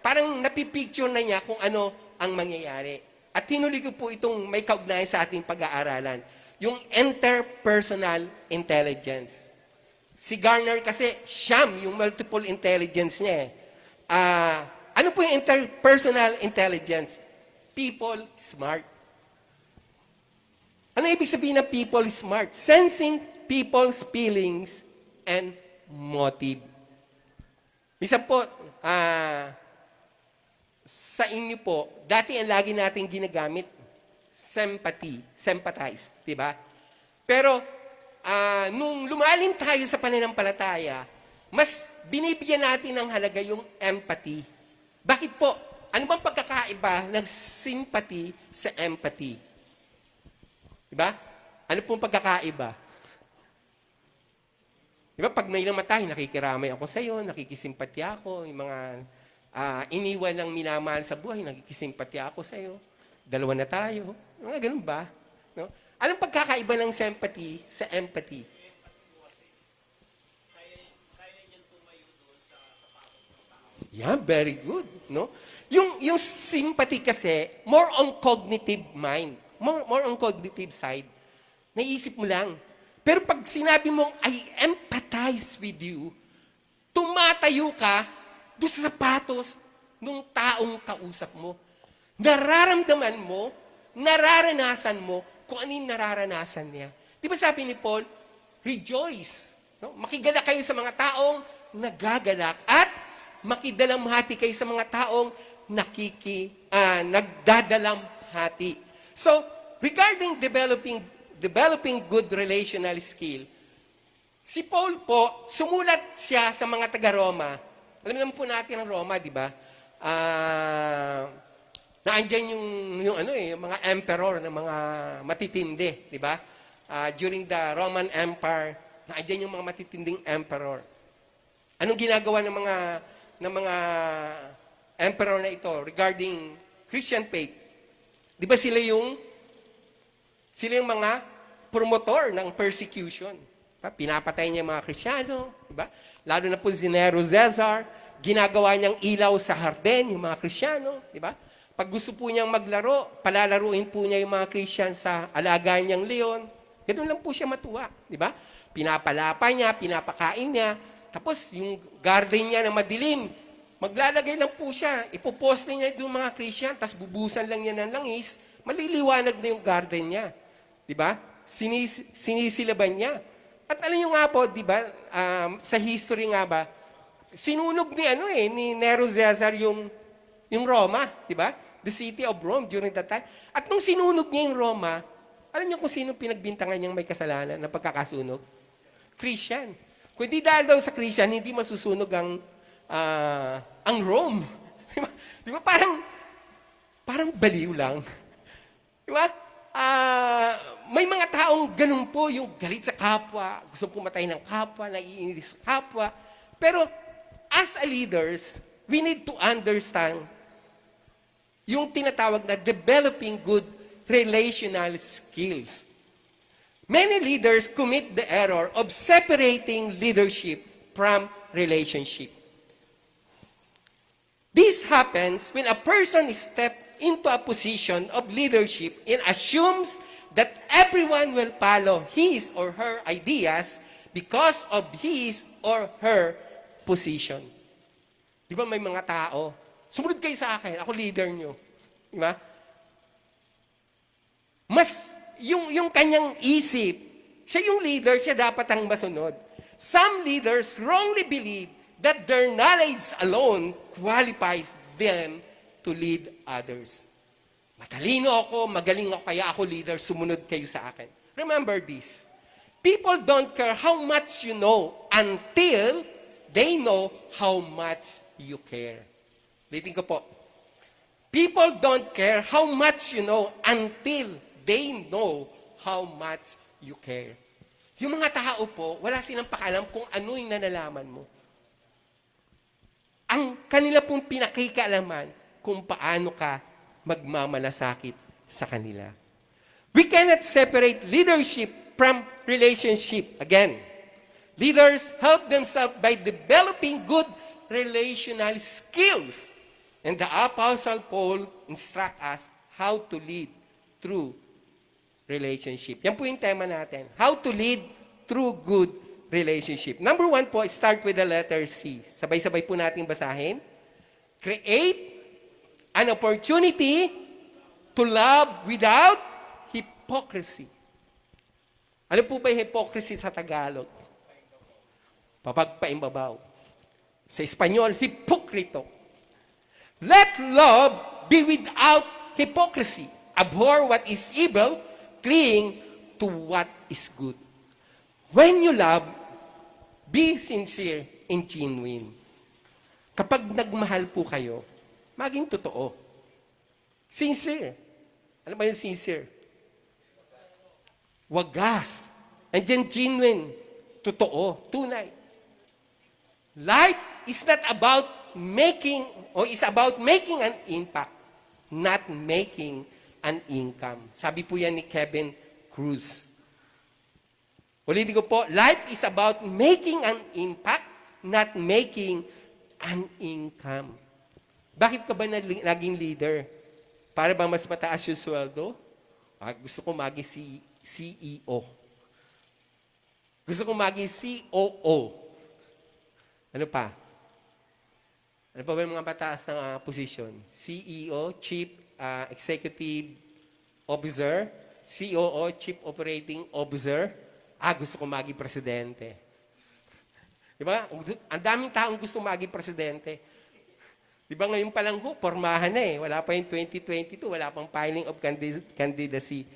parang napipicture na niya kung ano ang mangyayari. At hinuli ko po itong may kaugnayan sa ating pag-aaralan. Yung interpersonal intelligence. Si Garner kasi, siyam, yung multiple intelligence niya eh. Ano po yung interpersonal intelligence? People smart. Ano ibig sabihin ng people smart? Sensing people's feelings and motive. Isa po, sa inyo po, dati ang lagi natin ginagamit, sympathize, di ba? Pero, nung lumalim tayo sa pananampalataya, mas binibigyan natin ng halaga yung empathy. Bakit po? Ano bang pagkakaiba ng sympathy sa empathy? Diba? Ano pong pagkakaiba? Diba, pag may namatay, nakikiramay ako sa iyo, nakikisimpatya ako, yung mga iniwan ng minamahal sa buhay, nakikisimpatya ako sa iyo. Dalawa na tayo. Mga ganun ba? No? Anong pagkakaiba ng sympathy sa empathy? Yeah, very good, no? Yung sympathy kasi more on cognitive mind, more on cognitive side. Naisip mo lang. Pero pag sinabi mong I empathize with you, tumatayo ka doon sa sapatos ng taong kausap mo. Nararamdaman mo, nararanasan mo kung ano yung nararanasan niya. Di ba sabi ni Paul, rejoice. No? Makigala kayo sa mga taong nagagalak at makidalamhati kayo sa mga taong nagdadalamhati. So, regarding developing good relational skill, si Paul po, sumulat siya sa mga taga-Roma. Alam naman po natin ang Roma, di ba? Naandyan yung mga emperor ng mga matitindi, di ba? during the Roman Empire, nandiyan yung mga matitinding emperor. Anong ginagawa ng mga emperor na ito regarding Christian faith? Di ba sila yung mga promotor ng persecution? Diba? Pinapatay niya yung mga Kristiyano, di ba? Lalo na po si Nero Caesar, ginagawa niyang ilaw sa harden yung mga Kristiyano, di ba? Pag gusto po niyang maglaro, palalaruin po niya yung mga Christian sa alagaan niyang leon. Ganun lang po siya matuwa, di ba? Pinapalapa niya, pinapakain niya, tapos yung garden niya na madilim, maglalagay lang po siya, ipoposte niya yung mga Christian, tapos bubusan lang niya ng langis, maliliwanag na yung garden niya. Di ba? Sinisilaban niya. At alam niyo nga po, di ba, sa history nga ba, sinunog ni Nero Caesar yung Roma, di ba? The city of Rome during that time. At nung sinunog niya yung Roma, alam niyo kung sino pinagbintangan niyang may kasalanan na pagkakasunog? Christian. Kung di dahil daw sa Christian, hindi masusunog ang Rome. Di ba? Parang baliw lang. Di ba? May mga taong ganun po, yung galit sa kapwa, gusto pumatay ng kapwa, naiinis sa kapwa. Pero as a leaders, we need to understand yung tinatawag na developing good relational skills. Many leaders commit the error of separating leadership from relationship. This happens when a person steps into a position of leadership and assumes that everyone will follow his or her ideas because of his or her position. Di ba may mga tao, sumunod kayo sa akin, ako leader nyo. Di ba? Yung kanyang isip, siya yung leader, siya dapat ang masunod. Some leaders wrongly believe that their knowledge alone qualifies them to lead others. Matalino ako, magaling ako, kaya ako leader, sumunod kayo sa akin. Remember this. People don't care how much you know until they know how much you care. Ulitin ko po. People don't care how much you know until they know how much you care. Yung mga tao po, wala silang pakialam kung ano yung nalalaman mo. Ang kanila pong pinakikaalaman kung paano ka magmamalasakit sa kanila. We cannot separate leadership from relationship. Again, leaders help themselves by developing good relational skills. And the Apostle Paul instructs us how to lead through relationship. Yan po yung tema natin. How to lead through good relationship. Number 1 po, start with the letter C. Sabay-sabay po natin basahin. Create an opportunity to love without hypocrisy. Ano po ba yung hypocrisy sa Tagalog? Papagpaimbabaw. Sa Espanyol, hipokrito. Let love be without hypocrisy. Abhor what is evil, cling to what is good. When you love, be sincere and genuine. Kapag nagmahal po kayo, maging totoo. Sincere. Ano ba yung sincere? Wagas. And then genuine. Totoo. Tunay. Life is not about making, or is about making an impact, not making an income. Sabi po yan ni Kevin Cruz. Ulitin ko po, life is about making an impact, not making an income. Bakit ka ba naging leader? Para ba mas mataas yung sweldo? Gusto ko maging CEO. Gusto ko maging COO. Ano pa? Ano pa ba yung mga mataas na position? CEO, Chief Executive Officer, COO, Chief Operating Officer. Gusto ko maging presidente. Di ba? Ang daming taong gusto maging presidente. Di ba ngayon pa lang pormahan na eh. Wala pa yung 2022, wala pang filing of candidacy.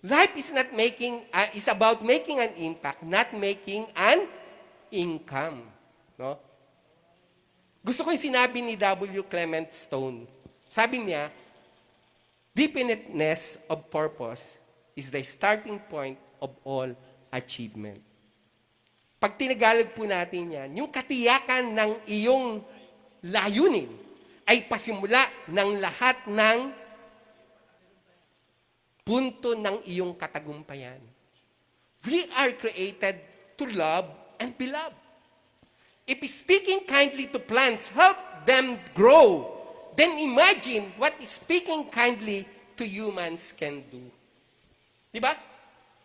Life is not is about making an impact, not making an income. No? Gusto ko yung sinabi ni W. Clement Stone. Sabi niya, definiteness of purpose is the starting point of all achievement. Pag tinagalog po natin yan, yung katiyakan ng iyong layunin ay pasimula ng lahat ng punto ng iyong katagumpayan. We are created to love and be loved. If speaking kindly to plants help them grow, then imagine what speaking kindly to humans can do. Di ba?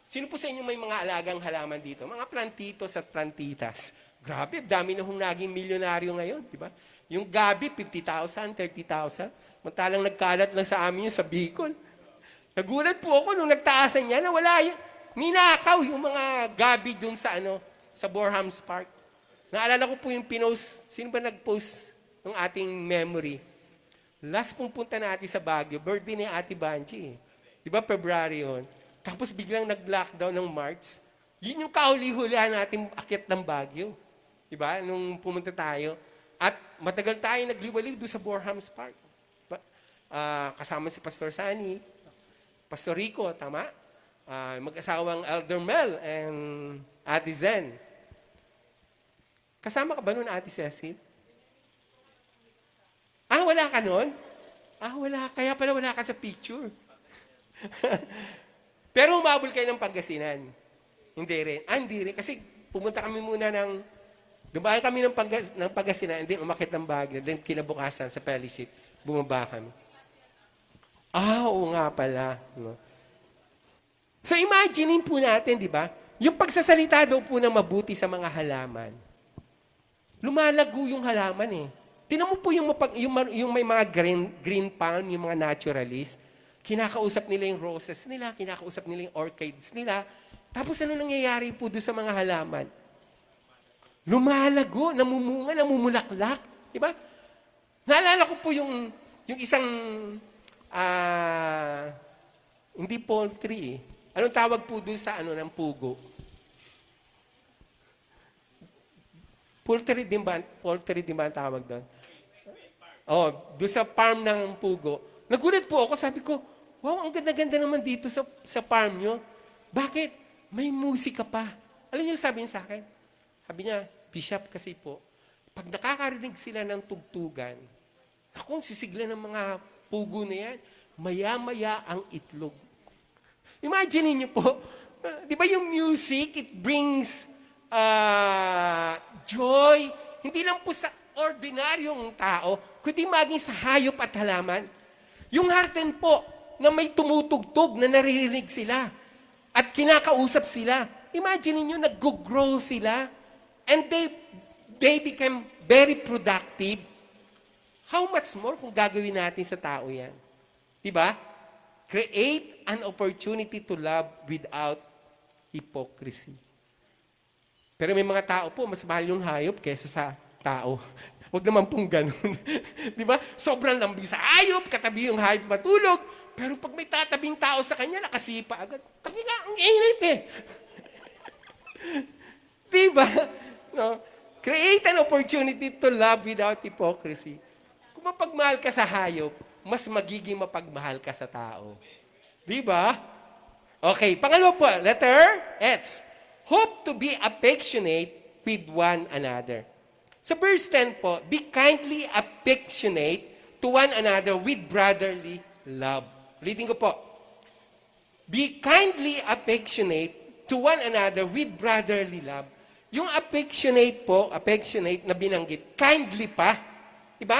Sino po sa inyo may mga alagang halaman dito? Mga plantitos at plantitas. Grabe, dami na hong naging milyonaryo ngayon, di ba? Yung gabi, 50,000, 30,000. Mantalang nagkalat lang sa amin yun sa Bicol. Nagulat po ako nung nagtaasan niya na wala yun. Ninakaw yung mga gabi dun sa sa Borhams Park. Naalala ko po yung pinost, sino ba nag-post ng ating memory? Last pong punta natin sa Baguio, birthday ni Ate Banji. Di ba, February yun? Tapos biglang nag-lockdown ng March. Yun yung kahuli-hulihan natin akyat ng Baguio. Di ba? Nung pumunta tayo. At matagal tayo nagliwaliw doon sa Borhams Park. Kasama si Pastor Sani, Pastor Rico, tama? Mag-asawang Elder Mel and Ate Zen. Kasama ka ba nun, Ate Cecil? Wala ka nun? Wala. Kaya pala wala ka sa picture. Pero umabol kayo ng Pangasinan. Hindi rin. Hindi rin. Kasi pumunta kami muna dumaan kami ng Pangasinan, and then umakit ng Baguio, then kinabukasan sa fellowship, bumaba kami. Oo nga pala. No? So imaginein po natin, di ba? Yung pagsasalita daw po ng mabuti sa mga halaman. Lumalago yung halaman eh. Tinan mo po yung may mga green palm, yung mga naturalist, kinakausap nila yung roses nila, kinakausap nila yung orchids nila. Tapos ano nangyayari po doon sa mga halaman? Lumalago, namumunga, namumulaklak. Di ba? Naalala ko po yung isang, hindi poultry eh. Anong tawag po doon sa ng pugo? Poultry din ba ang tawag doon? Doon sa farm ng pugo. Nagulat po ako, sabi ko, wow, ang ganda-ganda naman dito sa farm nyo. Bakit? May musika pa. Alam niyo sabi niya sa akin? Sabi niya, Bishop kasi po, pag nakakarinig sila ng tugtugan, akong sisigla ng mga pugo na yan, maya-maya ang itlog. Imagine niyo po, di ba yung music, it brings joy, hindi lang po sa ordinaryong tao, kundi maging sa hayop at halaman. Yung harten po, na may tumutugtog, na naririnig sila, at kinakausap sila. Imagine niyo nag-grow sila, and they become very productive. How much more kung gagawin natin sa tao yan? Diba? Create an opportunity to love without hypocrisy. Pero may mga tao po, mas mahal yung hayop kaysa sa tao. Huwag naman pong ganun. Diba? Sobrang lambing sa hayop, katabi yung hayop matulog, pero pag may tatabing tao sa kanya, nakasipa agad. Taki nga, ang init eh. Diba? No? Create an opportunity to love without hypocrisy. Kung mapagmahal ka sa hayop, mas magiging mapagmahal ka sa tao. Diba? Okay, pangalawa po, letter H. Hope to be affectionate with one another. Sa verse 10 po, be kindly affectionate to one another with brotherly love. Reading ko po. Be kindly affectionate to one another with brotherly love. Yung affectionate po, affectionate na binanggit, kindly pa. Diba?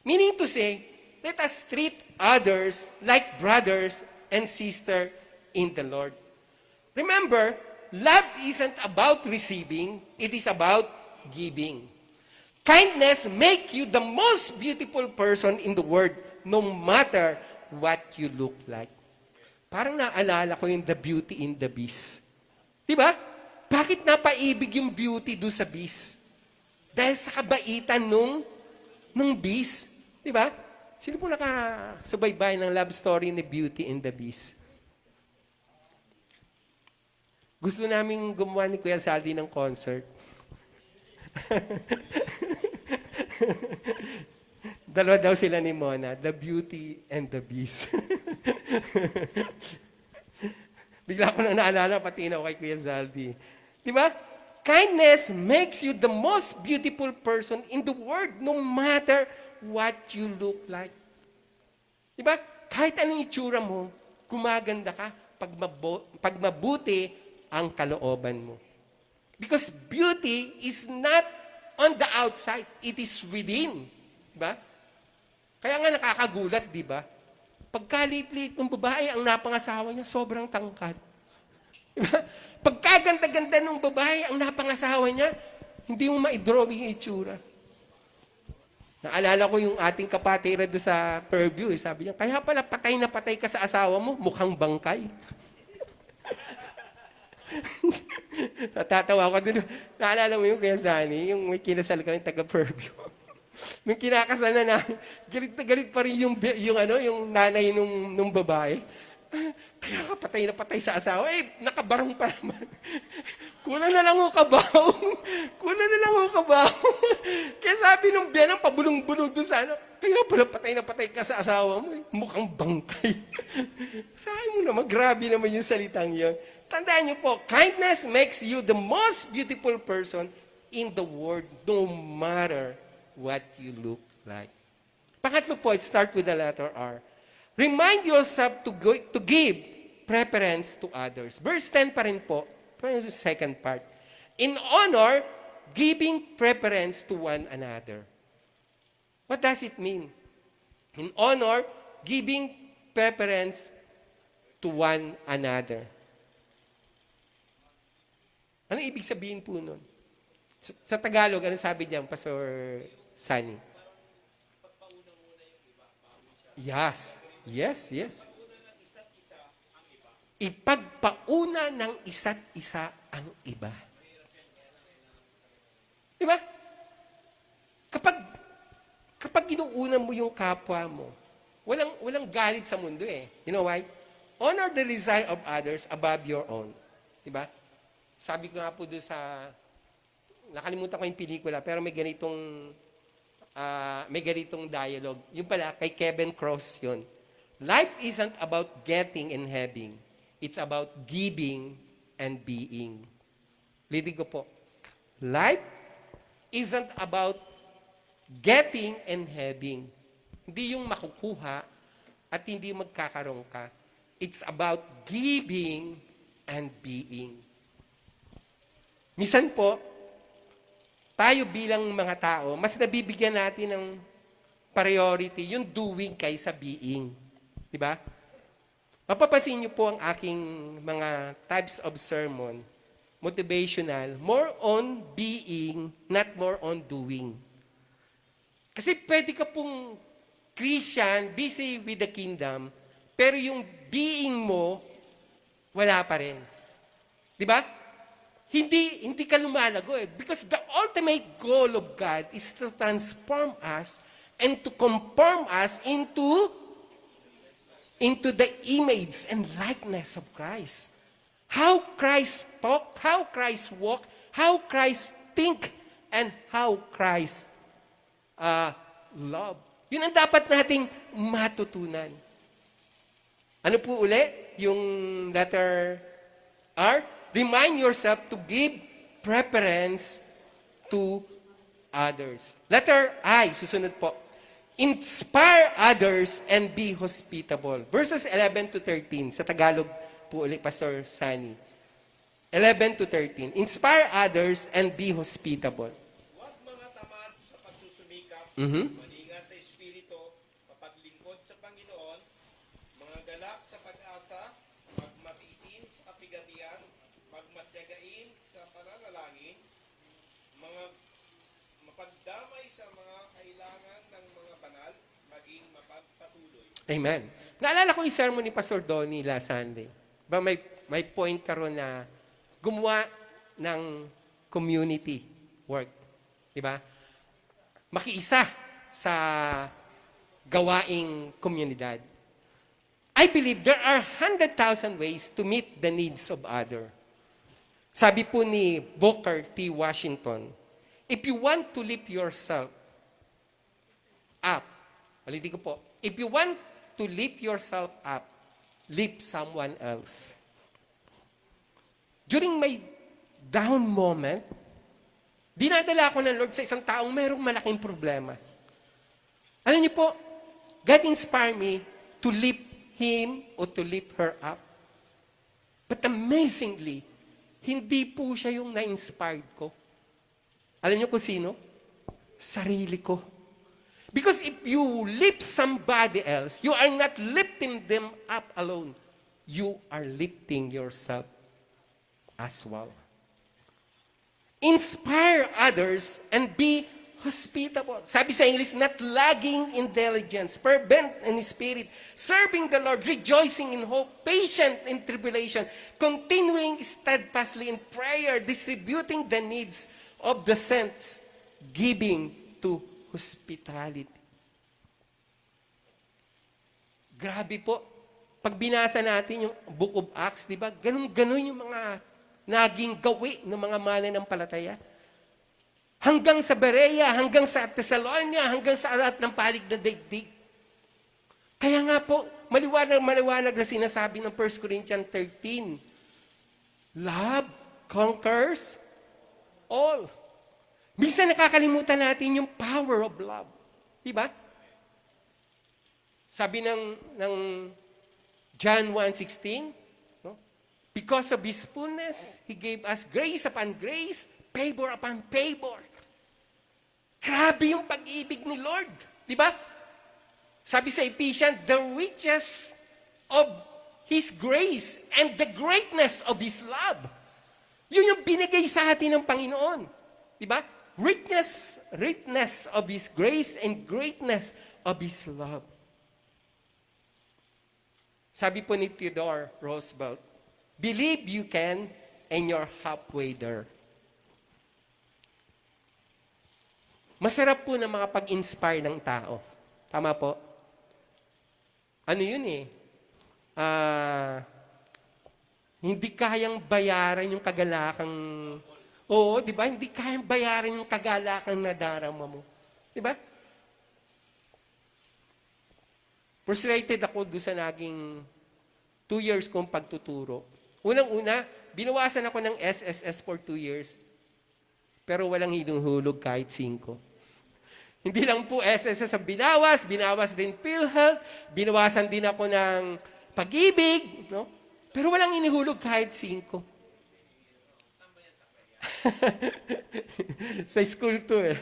Meaning to say, let us treat others like brothers and sisters in the Lord. Remember, love isn't about receiving, it is about giving. Kindness make you the most beautiful person in the world, no matter what you look like. Parang naalala ko yung The Beauty in the Beast. Diba? Bakit napaibig yung beauty doon sa beast? Dahil sa kabaitan nung beast. Diba? Sino po nakasubaybay ng love story ni Beauty and the Beast? Gusto namin gumawa ni Kuya Saldi ng concert. Dalawa daw sila ni Mona, The Beauty and the Beast. Bigla ko na naalala, pati na kay Kuya Zaldi. Di ba? Kindness makes you the most beautiful person in the world, no matter what you look like. Di ba? Kahit anong itsura mo, gumaganda ka pag mabuti ang kalooban mo. Because beauty is not on the outside, it is within. Di ba? Kaya nga nakakagulat, di ba? Pagkalit-lit ng babae, ang napangasawa niya, sobrang tangkad. Diba? Pagkaganda-ganda ng babae, ang napangasawa niya, hindi mo ma-drawing yung itsura. Naalala ko yung ating kapatira doon sa Fairview, sabi niya, kaya pala patay na patay ka sa asawa mo, mukhang bangkay. Natatawa ko doon. Naalala mo yung Kuya Zani, yung may kinasal kami taga Fairview. Nung kinakasal na namin, galit na galit pa rin yung nanay nung babae. Kaya ka patay na patay sa asawa. Nakabarong pa naman. Kulang na lang o kabaw. Kulang na lang o kabaw. Kaya sabi nung biyanang pabulong-bulong doon sa kaya pala patay na patay ka sa asawa mo. Mukhang bangkay. Sabi mo naman, grabe naman yung salitang yun. Tandaan niyo po, kindness makes you the most beautiful person in the world, no matter what you look like. Pangatlo po, start with the letter R. Remind yourself to give preference to others. Verse 10 pa rin po, yung second part. In honor, giving preference to one another. What does it mean? In honor, giving preference to one another. Ano ibig sabihin po nun? Sa Tagalog, ano sabi diyan, Pastor Sunny? Yes. Yes. Ipagpauna ng isa't isa ang iba. Di ba? Kapag inuuna mo yung kapwa mo, walang galit sa mundo eh. You know why? Honor the desire of others above your own. Di ba? Sabi ko nga po doon sa, nakalimutan ko yung pelikula, pero may ganitong dialogue. Yung pala, kay Kevin Cross yun. Life isn't about getting and having. It's about giving and being. Lidig ko po. Life isn't about getting and having. Hindi yung makukuha at hindi magkakaroon ka. It's about giving and being. Minsan po, tayo bilang mga tao, mas nabibigyan natin ng priority yung doing kaysa being. Diba? Mapapansin niyo po ang aking mga types of sermon, motivational, more on being, not more on doing. Kasi pwede ka pong Christian, busy with the kingdom, pero yung being mo, wala pa rin. Diba? Hindi ka lumalago eh. Because the ultimate goal of God is to transform us and to conform us into the image and likeness of Christ. How Christ talk, how Christ walk, how Christ think, and how Christ love. Yun ang dapat nating matutunan. Ano po uli? Yung letter R? Remind yourself to give preference to others. Letter I, susunod po. Inspire others and be hospitable. Verses 11 to 13. Sa Tagalog po ulit, Pastor Sunny. 11 to 13. Inspire others and be hospitable. Huwag mga tamad sa pagsusumikap, Mhm. maninga sa espiritu, mapaglingkod sa Panginoon, mga galak sa pag-asa, magmatiisin sa kapigatian, magmatyagain sa pananalangin, mga mapagdamay sa mga kailangan ng mga banal, maging mapagpatuloy. Amen. Naalala ko yung sermon ni Pastor Donnie last Sunday. Ba may point karon na gumawa ng community work. Diba? Makiisa sa gawaing komunidad. I believe there are 100,000 ways to meet the needs of others. Sabi po ni Booker T. Washington, if you want to lift yourself up, ulitin ko po, if you want to lift yourself up, lift someone else. during my down moment, dinadala ako ng Lord sa isang taong mayroong malaking problema. Alam niyo po, God inspired me to lift him or to lift her up. But amazingly, hindi po siya yung na-inspired ko. Alam niyo kung sino? Sarili ko. Because if you lift somebody else, you are not lifting them up alone. You are lifting yourself as well. Inspire others and be hospitable. Sabi sa English, not lagging in diligence, fervent in spirit, serving the Lord, rejoicing in hope, patient in tribulation, continuing steadfastly in prayer, distributing the needs of the saints, giving to hospitality. Grabe po. Pag binasa natin yung Book of Acts, di ba? Ganun yung mga naging gawi ng mga mananampalataya. Hanggang sa Berea, hanggang sa Thessalonia, hanggang sa lahat ng palig na daigdig. Kaya nga po, maliwanag na sinasabi ng 1 Corinthians 13, love conquers all. Minsan nakakalimutan natin yung power of love. Di ba? Sabi ng John 1:16, no? Because of His fullness, He gave us grace upon grace, favor upon favor. Grabe yung pag-ibig ni Lord. Di ba? Sabi sa Ephesians, the riches of His grace and the greatness of His love. Yun yung binigay sa atin ng Panginoon. Di ba? Richness of His grace and greatness of His love. Sabi po ni Theodore Roosevelt, believe you can and you're halfway there. Masarap po na makapag-inspire ng tao. Tama po? Ano yun eh? Hindi kayang bayaran yung kagalakang... Oo, di ba? Hindi kayang bayaran yung kagalakang nadarama mo. Di ba? Frustrated ako doon sa naging 2 years kong pagtuturo. Unang-una, binawasan ako ng SSS for 2 years, pero walang hinuhulog kahit 5. Hindi lang po SSS ang binawas din PhilHealth, binawasan din ako ng Pag-ibig, no? Pero walang inihulog kahit 5. Sa school to eh.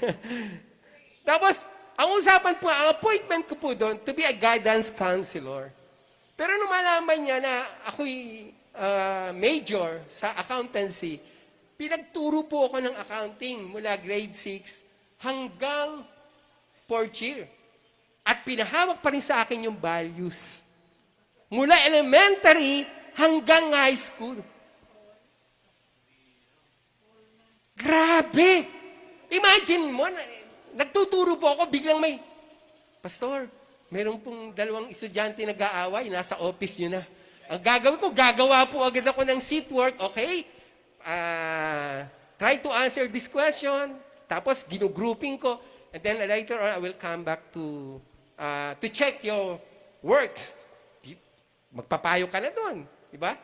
Tapos, ang usapan po, ang appointment ko po doon, to be a guidance counselor. Pero nung malaman niya na ako'y major sa accountancy, pinagturo po ako ng accounting mula grade 6 hanggang 4th year. At pinahawak pa rin sa akin yung values. Mula elementary hanggang high school. Grabe! Imagine mo, nagtuturo po ako, biglang may, Pastor, meron pong 2 estudyante nag-aaway, nasa office nyo na. Ang gagawin ko, gagawa po agad ako ng seat work, okay? Try to answer this question, tapos ginugrouping ko, and then later on, I will come back to check your works. Magpapayo ka na doon, di ba?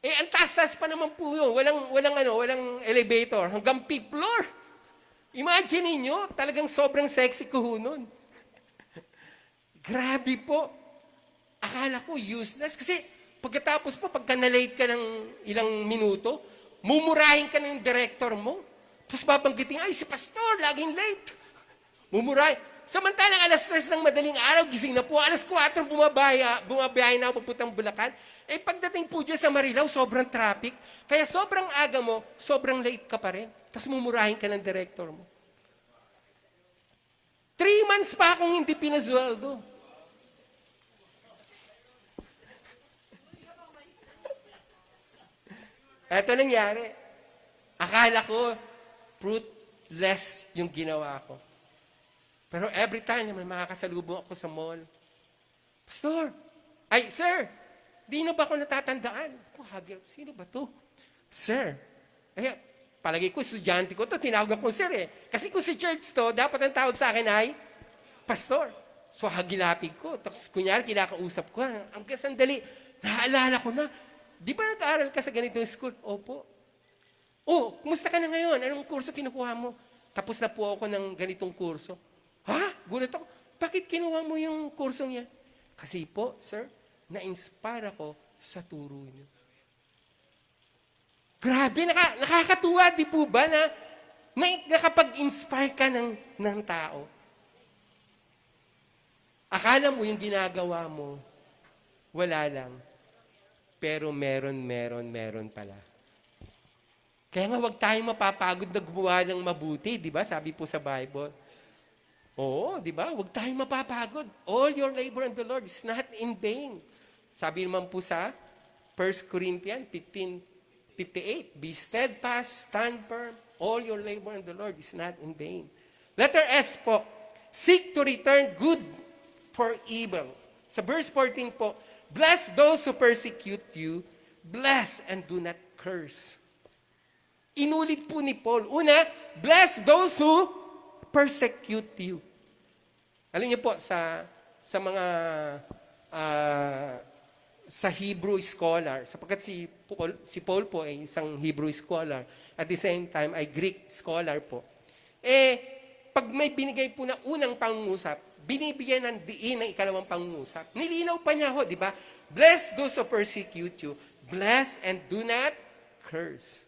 Eh, ang taas-taas pa naman po yun. Walang elevator. Hanggang 5th floor. Imagine niyo, talagang sobrang sexy ko ho nun. Grabe po. Akala ko useless. Kasi pagkatapos po, pagka na-late ka ng ilang minuto, mumurahin ka ng director mo. Tapos babanggitin, ay, si Pastor, laging late. Mumurahin. Samantalang alas 3 ng madaling araw, gising na po. Alas 4, bumabiyahe na ako papuntang Bulacan. Eh, pagdating po dyan sa Marilao, sobrang traffic. Kaya sobrang aga mo, sobrang late ka pa rin. Tapos mumurahin ka ng director mo. 3 months pa akong hindi pinasweldo. Eto nangyari. Akala ko, fruitless yung ginawa ko. Pero every time na may makakasalubong ako sa mall, Pastor, ay, sir, di na ba ako natatandaan? Sino ba to? Sir, palagi ko, estudyante ko to, tinawag ako sir eh. Kasi kung si church to, dapat ang tawag sa akin ay, Pastor. So, hagilapig ko. Tapos, kunyari, kinakausap ko. Hanggang sandali, naaalala ko na, Di ba nag-aaral ka sa ganitong school? Opo. Oh, kumusta ka na ngayon? Anong kurso kinukuha mo? Tapos na po ako ng ganitong kurso. Ha? Gulat ako. Bakit kinuha mo yung kursong yan? Kasi po, sir, na-inspire ako sa turo niyo. Grabe, nakakatuwa, di po ba, na nakapag-inspire ka ng tao. Akala mo yung ginagawa mo, wala lang. Pero meron pala. Kaya nga huwag tayong mapapagod na gumawa ng mabuti, di ba? Sabi po sa Bible. Oo, di ba? Huwag tayong mapapagod. All your labor in the Lord is not in vain. Sabi naman po sa 1 Corinthians 15:58, be steadfast, stand firm. All your labor in the Lord is not in vain. Letter S po, seek to return good for evil. Sa verse 14 po, bless those who persecute you, bless and do not curse. Inulit po ni Paul. Una, bless those who persecute you. Alam niyo po, sa mga sa Hebrew scholar, sapagkat si Paul po ay isang Hebrew scholar, at the same time ay Greek scholar po. Pag may binigay po na unang pangungusap, binibigyan ng diin ng ikalawang pangungusap. Nilinaw pa niya ho, di ba? Bless those who persecute you. Bless and do not curse.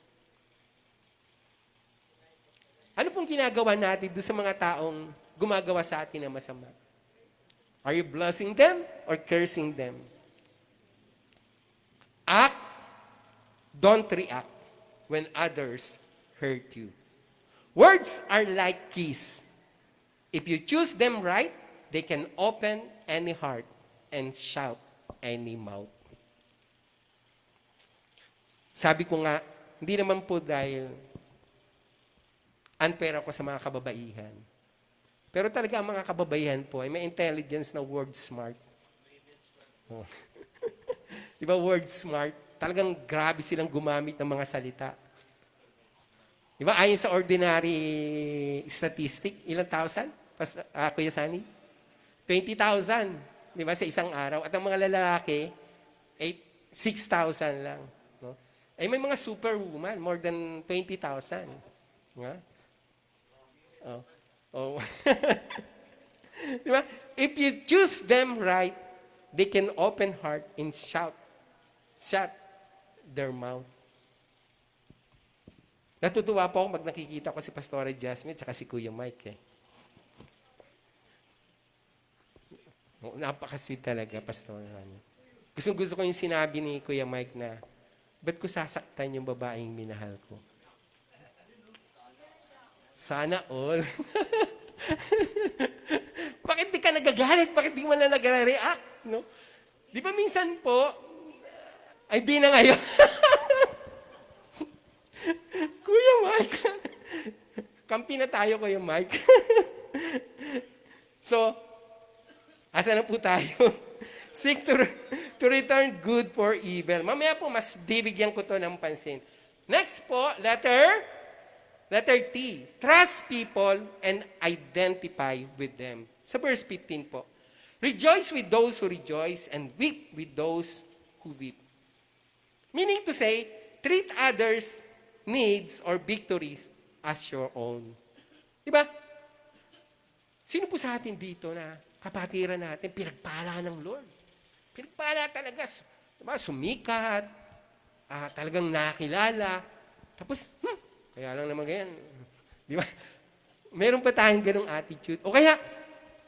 Ano pong ginagawa natin doon sa mga taong gumagawa sa atin na masama? Are you blessing them or cursing them? Act, don't react when others hurt you. Words are like keys. If you choose them right, they can open any heart and shout any mouth. Sabi ko nga, hindi naman po dahil unfair ako sa mga kababaihan. Pero talaga ang mga kababaihan po ay may intelligence na word smart. Oh. Di ba word smart? Talagang grabe silang gumamit ng mga salita. Di ba ayon sa ordinary statistic, ilang thousand? Kuya Sani? 20,000. Di ba sa isang araw? At ang mga lalaki, 6,000 lang. No? May mga superwoman, more than 20,000. Nga? Oh. Diba? If you choose them right, they can open heart and shut their mouth. Natutuwa po ako pag nakikita ko si Pastora Jasmine at si Kuya Mike. Napaka-sweet talaga, Pastor. Gusto ko yung sinabi ni Kuya Mike na, ba't ko sasaktan yung babaeng minahal ko? Sana all. Bakit di ka nagagalit? Bakit di mo na nag-react? No? Di ba minsan po, ay di na ngayon. Kuya Mike. Kampi na tayo, Kuya Mike. So, asa na po tayo? Seek to return good for evil. Mamaya po, mas bibigyan ko to ng pansin. Next po, letter T, trust people and identify with them. Sa verse 15 po, rejoice with those who rejoice and weep with those who weep. Meaning to say, treat others' needs or victories as your own. Diba? Sino po sa atin dito na kapatiran natin, pinagpala ng Lord? Pinagpala talaga. Diba? Sumikat, talagang nakilala. Tapos, kaya lang naman ganyan. Di ba? Meron pa tayong ganong attitude. O kaya,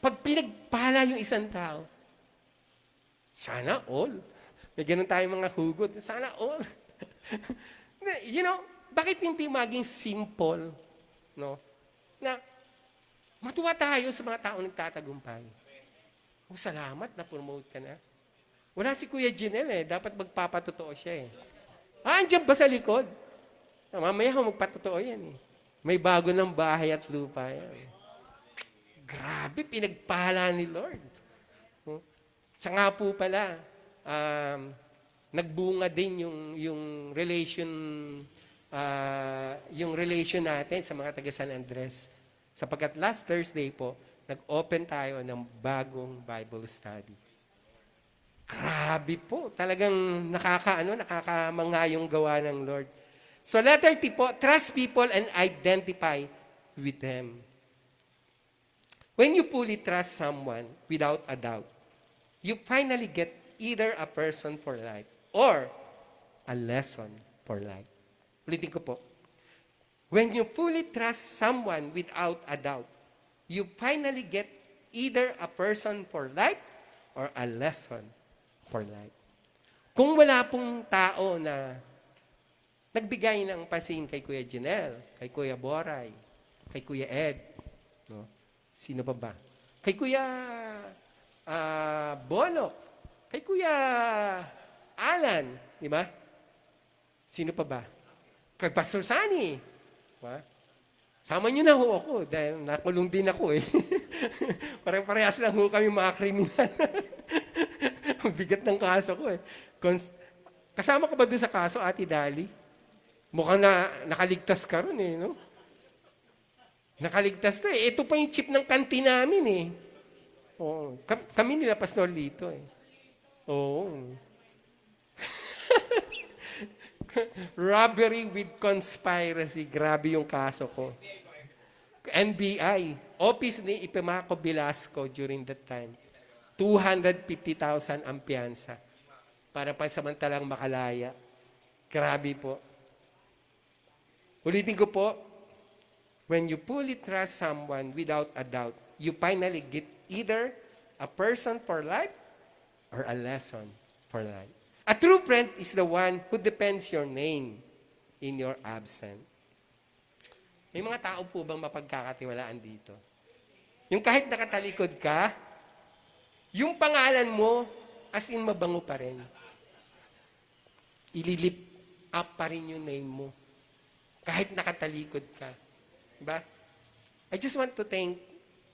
pag pinagpala yung isang tao, sana all. May ganon tayong mga hugot. Sana all. You know, bakit hindi maging simple, no? Na matuwa tayo sa mga taong nagtatagumpay. Oh, salamat, na-promote ka na. Wala si Kuya Jinel dapat magpapatotoo siya andyan ba sa likod? Mamaya magpatotoo yan May bago ng bahay at lupa yan. Grabe, pinagpala ni Lord. Sa nga po pala, nagbunga din yung relation natin sa mga taga San Andres. Sapagkat last Thursday po, nag-open tayo ng bagong Bible study. Grabe po. Talagang nakakamangha yung gawa ng Lord. So letter T po, trust people and identify with them. When you fully trust someone without a doubt, you finally get either a person for life or a lesson for life. Ulitin ko po. When you fully trust someone without a doubt, you finally get either a person for life or a lesson for life. Kung wala pong tao na nagbigay ng pansin kay Kuya Janelle, kay Kuya Boray, kay Kuya Ed, no? Sino pa ba? Kay Kuya Bono, kay Kuya Alan, di ba? Sino pa ba? Kay Pastor Sunny. Diba? Sama niyo na ho ako dahil nakulong din ako eh. Parehas lang ho kami mga kriminal. Ang bigat ng kaso ko eh. Kasama ka ba doon sa kaso, Ate Dali? Mukhang nakaligtas ka ron eh, no? Nakaligtas na eh. Ito pa yung chip ng kantin namin eh. Oo. Kami nila Pastor Lito eh. Oo. Robbery with conspiracy. Grabe yung kaso ko. NBI. Office ni Ipamaco Velasco during that time. 250,000 ang piyansa. Para pansamantalang makalaya. Grabe po. Ulitin ko po. When you fully trust someone without a doubt, you finally get either a person for life or a lesson for life. A true friend is the one who depends your name in your absence. May mga tao po bang mapagkakatiwalaan dito? Yung kahit nakatalikod ka, yung pangalan mo, as in mabango pa rin. Ililip up pa rin yung name mo. Kahit nakatalikod ka. Diba? I just want to thank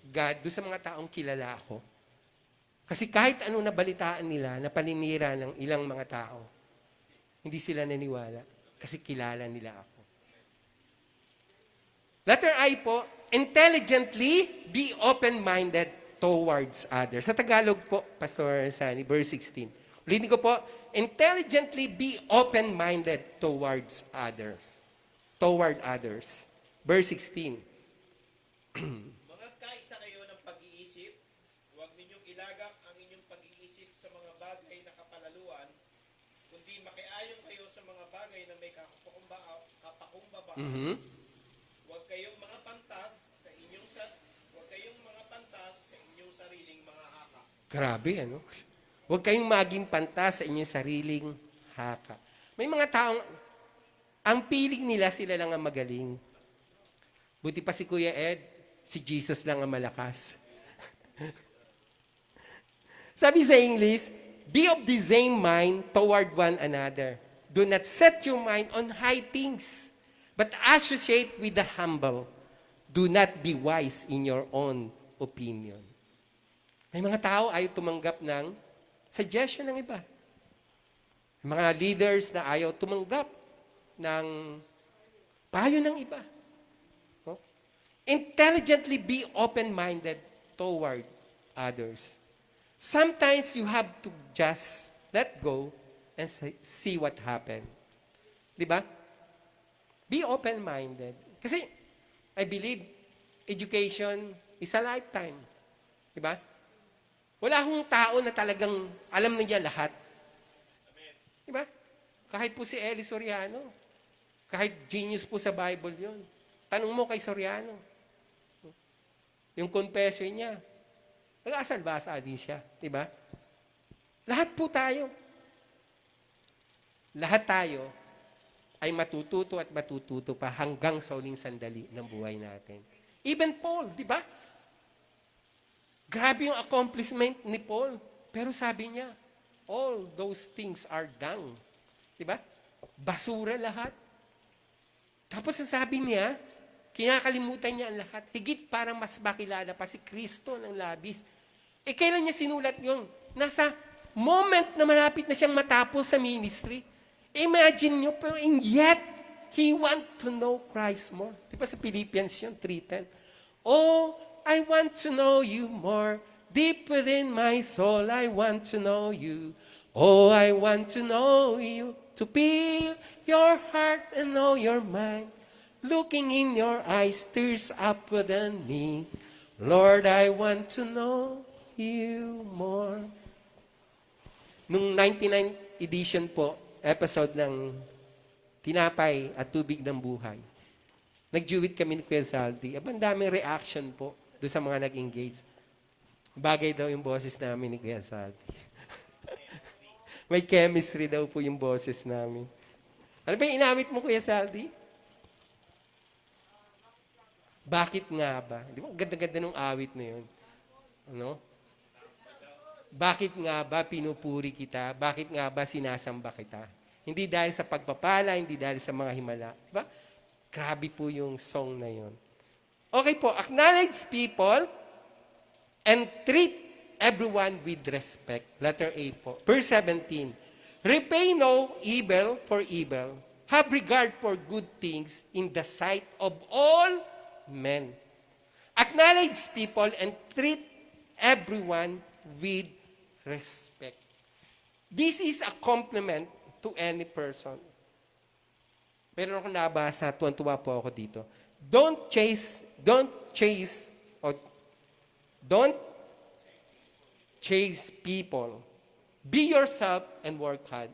God doon sa mga taong kilala ako. Kasi kahit ano nabalitaan nila, na paninira ng ilang mga tao, hindi sila naniwala kasi kilala nila ako. Letter I po, intelligently be open-minded towards others. Sa Tagalog po, Pastor Sunny, verse 16. Ulitin ko po, intelligently be open-minded towards others. Toward others. Verse 16. Magkaisa kayo ng pag-iisip, huwag ninyong ilagak ang inyong pag-iisip sa mga bagay na kapalaluan, kundi makiayon kayo sa mga bagay na may kapakumbaba. Huwag kayong mga pantas sa inyong sariling mga haka. Grabe, ano? Huwag kayong maging pantas sa inyong sariling haka. May mga taong, ang piling nila, sila lang ang magaling. Buti pa si Kuya Ed, si Jesus lang ang malakas. Sabi sa English, be of the same mind toward one another. Do not set your mind on high things, but associate with the humble. Do not be wise in your own opinion. May mga tao ayaw tumanggap ng suggestion ng iba. May mga leaders na ayaw tumanggap ng payo ng iba. No? Intelligently be open-minded toward others. Sometimes you have to just let go and see what happened. Di ba? Be open-minded. Kasi, I believe, education is a lifetime. Di ba? Wala akong tao na talagang alam na niya lahat. Di ba? Kahit po si Eli Soriano, kahit genius po sa Bible yun. Tanong mo kay Soriano. Yung confession niya, nag-asal-basa din siya. Di ba? Lahat po tayo. Lahat tayo ay matututo at matututo pa hanggang sa uling sandali ng buhay natin. Even Paul, di ba? Grabe yung accomplishment ni Paul. Pero sabi niya, all those things are done. Di ba? Basura lahat. Tapos sabi niya, kinakalimutan niya ang lahat. Higit para mas makilala pa si Kristo ng labis. Kailan niya sinulat yun? Nasa moment na malapit na siyang matapos sa ministry. Imagine niyo, pero and yet, he want to know Christ more. Di ba sa Philippians yun, 3:10? Oh, I want to know you more Deep within my soul, I want to know you. Oh, I want to know you. To feel your heart and know your mind. Looking in your eyes stirs up within me. Lord, I want to know you more. Nung 99 edition po, episode ng Tinapay at Tubig ng Buhay, nag-duet kami ni Kuya Saldi. Ang daming reaction po doon sa mga nag-engage. Bagay daw yung boses namin ni Kuya Saldi. May chemistry daw po yung boses namin. Ano ba yung inamit mo, Kuya Saldi? Bakit nga ba? Di ba? Ganda-ganda nung awit na yun. Ano? Bakit nga ba pinupuri kita? Bakit nga ba sinasamba kita? Hindi dahil sa pagpapala, hindi dahil sa mga himala. Di ba? Grabe po yung song na yun. Okay po, acknowledge people and treat everyone with respect. Letter A po. Verse 17. Repay no evil for evil. Have regard for good things in the sight of all men. Acknowledge people and treat everyone with respect. This is a compliment to any person. Meron akong nabasa, tuwan-tuwa po ako dito. Don't chase people. Be yourself and work hard.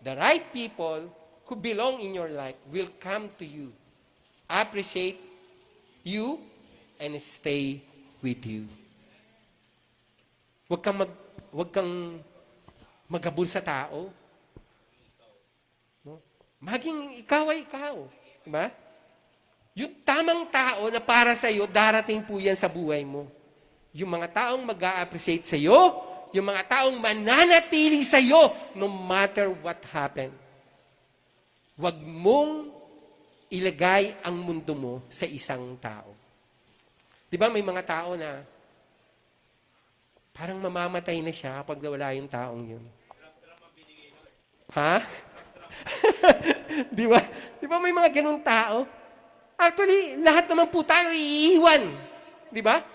The right people who belong in your life will come to you, appreciate you, and stay with you. Huwag kang maghabol sa tao. No? Maging ikaw ay ikaw. Diba? Yung tamang tao na para sa iyo, darating po yan sa buhay mo. Yung mga taong mag-a-appreciate sa iyo, yung mga taong mananatili sa iyo, no matter what happened. Huwag mong ilagay ang mundo mo sa isang tao. Di ba may mga tao na parang mamamatay na siya kapag nawala yung taong yun. Ha? Di ba? Di ba may mga ganung tao? Actually, lahat naman po tayo iiwan. Di ba?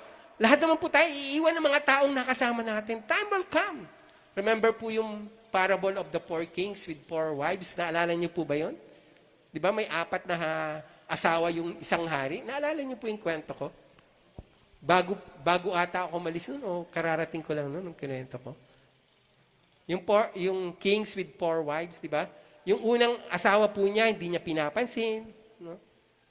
Lahat naman po tayo iiwan ng mga taong nakasama natin. Time will come. Remember po yung parable of the four kings with four wives? Naalala niyo po ba yun? Di ba may apat na asawa yung isang hari? Naalala niyo po yung kwento ko? Bago ata ako malis nun, o kararating ko lang nun, yung kwento ko. Yung kings with four wives, di ba? Yung unang asawa po niya, hindi niya pinapansin. No?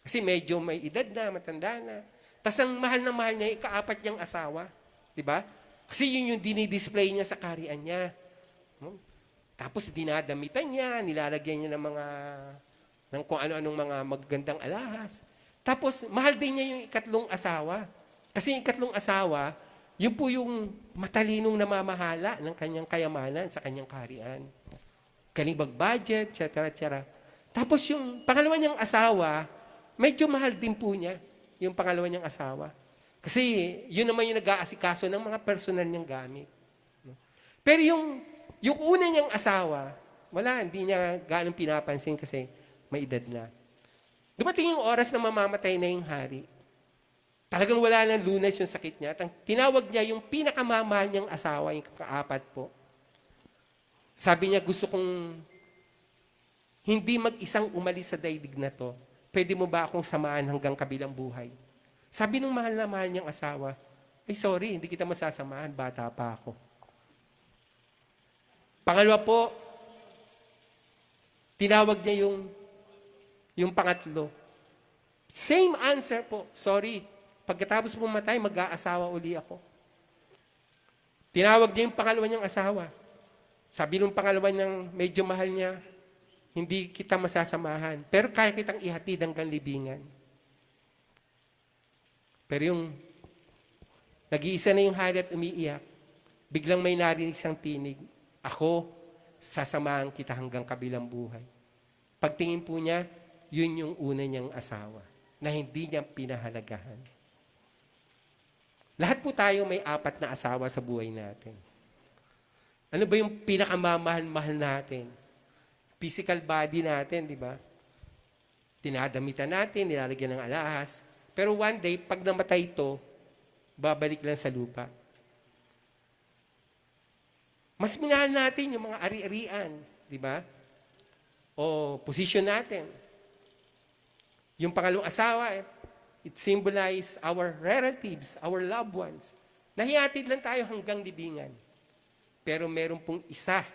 Kasi medyo may edad na, matanda na. Tapos ang mahal na mahal niya, ikaapat niyang asawa. Di ba? Kasi yun yung dinidisplay niya sa kaharian niya. No? Tapos dinadamitan niya, nilalagyan niya ng kung ano-anong mga magagandang alahas. Tapos mahal din niya yung ikatlong asawa. Kasi yung ikatlong asawa, yun po yung matalinong namamahala ng kanyang kayamanan sa kanyang kaharian. Galing mag-budget, etc. Tapos yung pangalawa niyang asawa, medyo mahal din po niya yung pangalawa niyang asawa. Kasi yun naman yung nag-aasikaso ng mga personal niyang gamit. Pero yung una niyang asawa, wala, hindi niya ganong pinapansin kasi may edad na. Dumating yung oras na mamamatay na yung hari. Talagang wala nang lunas yung sakit niya. Tinawag niya yung pinakamamahal niyang asawa, yung kaapat po. Sabi niya, gusto kong hindi mag-isang umalis sa daigdig na to. Pwede mo ba akong samahan hanggang kabilang buhay? Sabi nung mahal na mahal niyang asawa, ay sorry, hindi kita masasamahan, bata pa ako. Pangalawa po, tinawag niya yung pangatlo. Same answer po, sorry, pagkatapos pumatay, mag-aasawa uli ako. Tinawag niya yung pangalawa niyang asawa. Sabi nung pangalawa niyang medyo mahal niya, hindi kita masasamahan, pero kaya kitang ihatid hanggang libingan. Pero yung nag-iisa na yung hari at umiiyak, biglang may narinig siyang tinig, ako, sasamahan kita hanggang kabilang buhay. Pagtingin po niya, yun yung una niyang asawa, na hindi niya pinahalagahan. Lahat po tayo may apat na asawa sa buhay natin. Ano ba yung pinakamamahal-mahal natin? Physical body natin, di ba? Tinadamitan natin, nilalagyan ng alahas. Pero one day, pag namatay ito, babalik lang sa lupa. Mas minahal natin yung mga ari-arian, di ba? O posisyon natin. Yung pangalawang asawa, it symbolizes our relatives, our loved ones. Nahihatid lang tayo hanggang libingan. Pero meron pong isa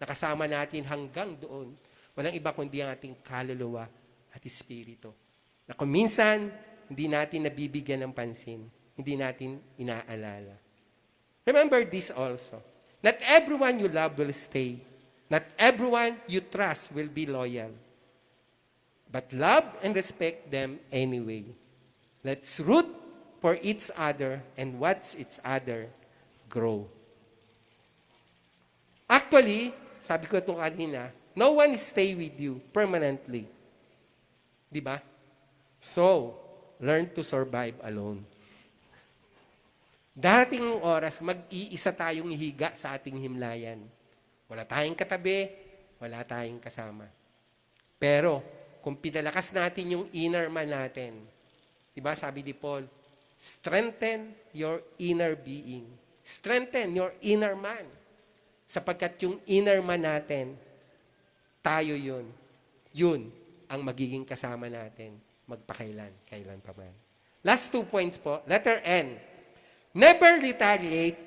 na kasama natin hanggang doon. Walang iba kundi ang ating kaluluwa at espiritu. Na kung minsan, hindi natin nabibigyan ng pansin. Hindi natin inaalala. Remember this also. Not everyone you love will stay. Not everyone you trust will be loyal. But love and respect them anyway. Let's root for each other and watch each other grow. Actually, sabi ko itong kanina, no one stay with you permanently. Di ba? So, learn to survive alone. Darating ang oras, mag-iisa tayong hihiga sa ating himlayan. Wala tayong katabi, wala tayong kasama. Pero, kung pinalakas natin yung inner man natin, diba sabi ni Paul, strengthen your inner being. Strengthen your inner man. Sapagkat yung inner man natin, tayo yun. Yun ang magiging kasama natin magpakailan, kailan pa man. Last 2 points po. Letter N. Never retaliate,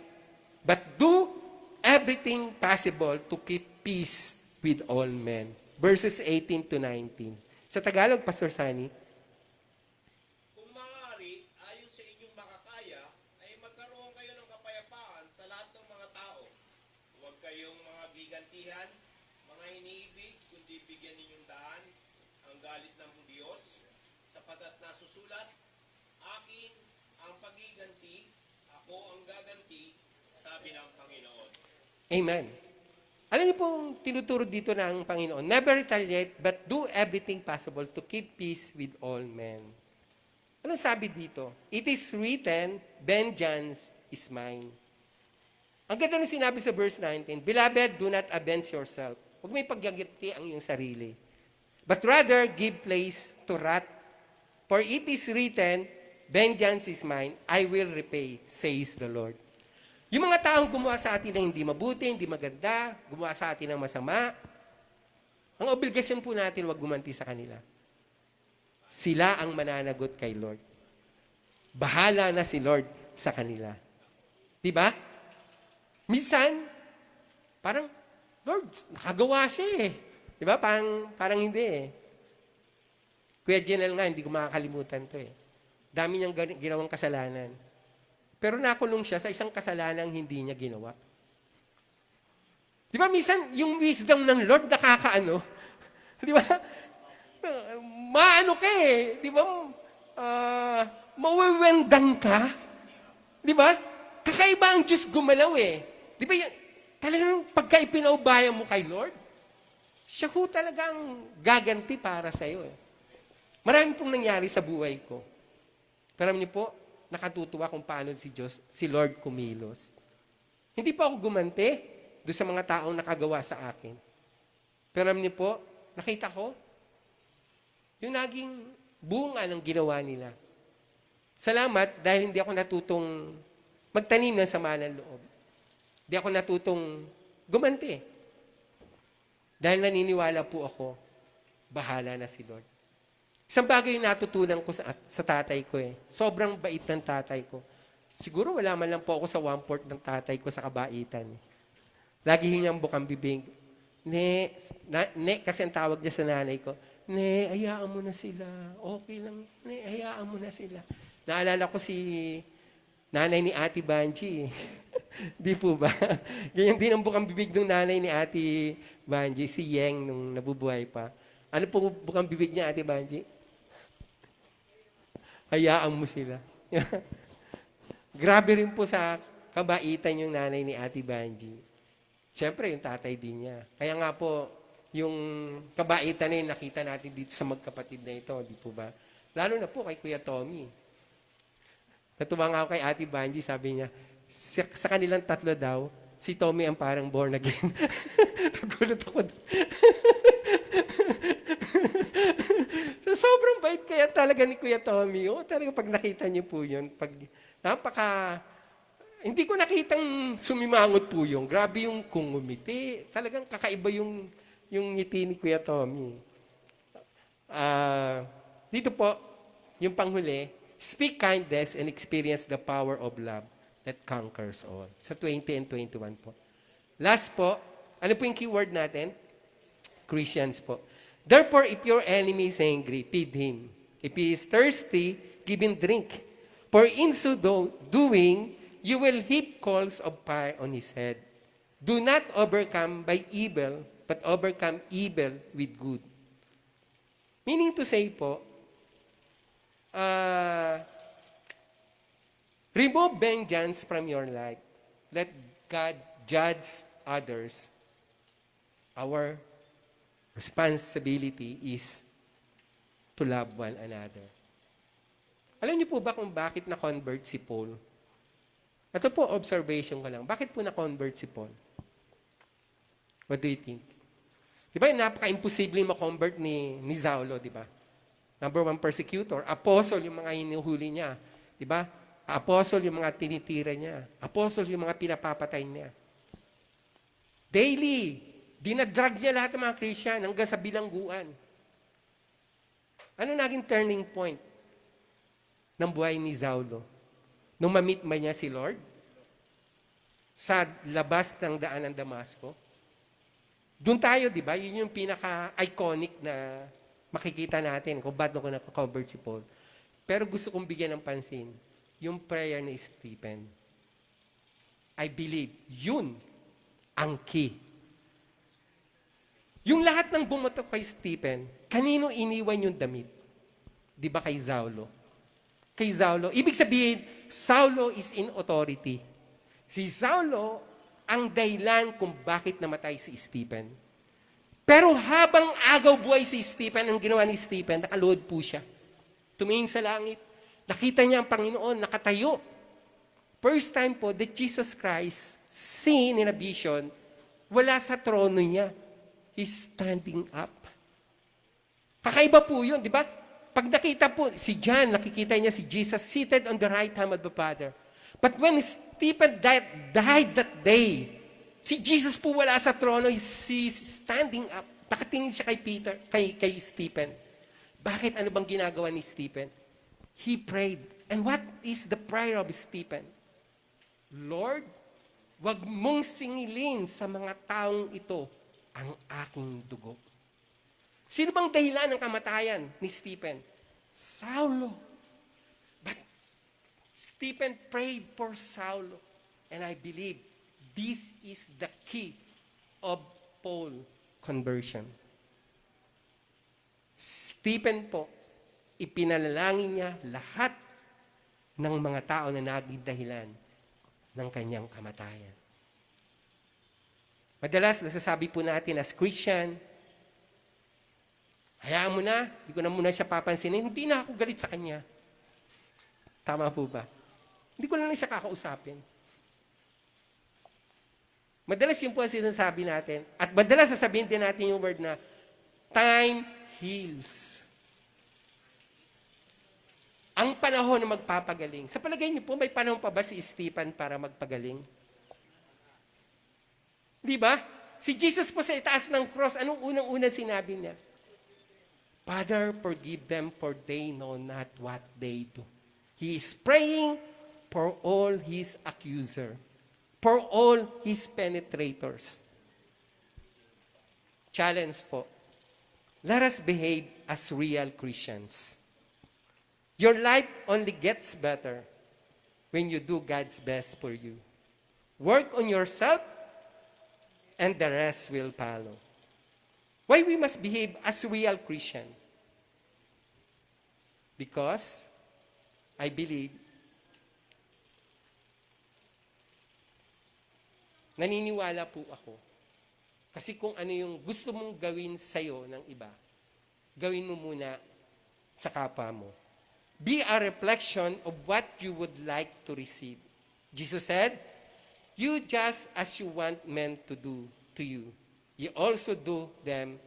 but do everything possible to keep peace with all men. Verses 18 to 19. Sa Tagalog, Pastor Sunny, Kung maaari, ayon sa inyong makakaya, ay magkaroon kayo ng kapayapaan sa lahat ng mga tao. Huwag kayong mga bigantihan, mga iniibig, kundi bigyan ninyong daan ang galit ng Diyos, sapagkat nasusulat, akin ang pagiganti, ako ang gaganti, sabi ng Panginoon. Amen. Alam niyo pong tinuturo dito ng Panginoon, never retaliate, but do everything possible to keep peace with all men. Ano sabi dito? It is written, vengeance is mine. Ang ganda nung sinabi sa verse 19, Beloved, do not avenge yourself. Huwag may pagyagiti ang iyong sarili. But rather, give place to wrath. For it is written, vengeance is mine, I will repay, says the Lord. Yung mga taong gumawa sa atin ng hindi mabuti, hindi maganda, gumawa sa atin ng masama, ang obligasyon po natin, wag gumanti sa kanila. Sila ang mananagot kay Lord. Bahala na si Lord sa kanila. Diba? Minsan, parang, Lord, nakagawa siya eh. Diba? Parang hindi eh. Kuya Jenel nga, hindi ko makakalimutan to eh. Dami niyang ginawang kasalanan. Pero nakulong siya sa isang kasalanang hindi niya ginawa. Di ba, minsan, yung wisdom ng Lord nakakaano? Di ba? Maano ka eh. Di ba? Mawawendang ka. Di ba? Kakaiba ang Diyos gumalaw eh. Di ba, talagang pagka ipinaubaya mo kay Lord, siya ho talagang gaganti para sa'yo eh. Marami pong nangyari sa buhay ko. Pero alam niyo po, nakatutuwa kung paano si Lord kumilos. Hindi pa ako gumanti doon sa mga taong nakagawa sa akin. Pero alam niyo po, nakita ko, yung naging bunga ng ginawa nila. Salamat dahil hindi ako natutong magtanim ng sama ng loob. Hindi ako natutong gumanti. Dahil naniniwala po ako, bahala na si Lord. Isang bagay yung natutunan ko sa tatay ko eh. Sobrang bait ng tatay ko. Siguro wala man lang po ako sa 1/4 ng tatay ko sa kabaitan. Lagi hiyang bukang bibig. Ne, kasi ang tawag niya sa nanay ko, Ne, hayaan mo na sila. Okay lang. Ne, hayaan mo na sila. Naalala ko si nanay ni Ate Banji. Di po ba? Ganyan din ang bukang bibig ng nanay ni Ate Banji, si Yeng, nung nabubuhay pa. Ano po bukang bibig niya, Ate Banji? Hayaan mo sila. Grabe rin po sa kabaitan yung nanay ni Ate Banji. Siyempre, yung tatay din niya. Kaya nga po, yung kabaitan na yun, nakita natin dito sa magkapatid na ito, di po ba? Lalo na po kay Kuya Tommy. Natuwa nga ako kay Ate Banji, sabi niya, sa kanilang tatlo daw, si Tommy ang parang born again. Nagulat ako. So, sobrang bait kaya talaga ni Kuya Tommy. Oh, talaga pag nakita niyo po yun, pag napaka Hindi ko nakitang sumimangot po yung. Grabe yung kung umiti. Talagang kakaiba yung ngiti ni Kuya Tommy. Dito po, yung panghuli, speak kindness and experience the power of love that conquers all. Sa 20 and 21 po. Last po, ano po yung keyword natin? Christians po. Therefore, if your enemy is angry, feed him. If he is thirsty, give him drink. For in so doing, you will heap coals of fire on his head. Do not overcome by evil, but overcome evil with good. Meaning to say po, remove vengeance from your life. Let God judge others. Our responsibility is to love one another. Alam niyo po ba kung bakit na-convert si Paul? Ito po, observation ko lang. Bakit po na-convert si Paul? What do you think? Di ba, napaka-imposible ma-convert ni Saulo, di ba? Number one persecutor. Apostle yung mga hinuhuli niya. Di ba? Apostle yung mga tinitira niya. Apostle yung mga pinapapatay niya. Daily, dinadrag niya lahat ng mga Christian hanggang sa bilangguan. Ano naging turning point ng buhay ni Saulo? Nung ma-meet ba niya si Lord? Sa labas ng daan ng Damasco? Doon tayo, di ba? Yun yung pinaka-iconic na makikita natin kung ba't ako nakakonvert si Paul. Pero gusto kong bigyan ng pansin, yung prayer ni Stephen. I believe, yun ang key. Yung lahat ng bumoto kay Stephen, kanino iniwan yung damit? Di ba kay Saulo? Kay Saulo. Ibig sabihin, Saulo is in authority. Si Saulo ang dahilan kung bakit namatay si Stephen. Pero habang agaw buhay si Stephen, ang ginawa ni Stephen, nakaluhod po siya. Tumingin sa langit. Nakita niya ang Panginoon, nakatayo. First time po that Jesus Christ seen in a vision, wala sa trono niya. He's standing up. Kakaiba po yun, di ba? Pag nakita po, si John, nakikita niya si Jesus seated on the right hand of the Father. But when Stephen died that day, si Jesus po wala sa trono, he's standing up. Nakatingin siya kay Peter, kay Stephen. Bakit? Ano bang ginagawa ni Stephen? He prayed. And what is the prayer of Stephen? Lord, wag mong singilin sa mga taong ito ang aking dugo. Sino bang dahilan ng kamatayan ni Stephen? Saulo. But Stephen prayed for Saulo. And I believe this is the key of Paul conversion. Stephen po, ipinalangin niya lahat ng mga tao na naging dahilan ng kanyang kamatayan. Madalas, nasasabi po natin as Christian, hayaan mo na, hindi ko na muna siya papansinin, hindi na ako galit sa kanya. Tama po ba? Hindi ko lang siya kakausapin. Madalas yun po ang sinasabi natin. At madalas sasabihin din natin yung word na, time heals. Ang panahon na magpapagaling. Sa palagay niyo po, may panahon pa ba si Stephen para magpagaling? Di ba? Si Jesus po sa itaas ng cross, anong unang-unang sinabi niya? Father, forgive them for they know not what they do. He is praying for all his accuser, for all his penetrators. Challenge po. Let us behave as real Christians. Your life only gets better when you do God's best for you. Work on yourself, and the rest will follow. Why we must behave as real Christian? Because I believe naniniwala po ako. Kasi kung ano yung gusto mong gawin sa'yo ng iba, gawin mo muna sa kapwa mo. Be a reflection of what you would like to receive. Jesus said, you just as you want men to do to you, you also do them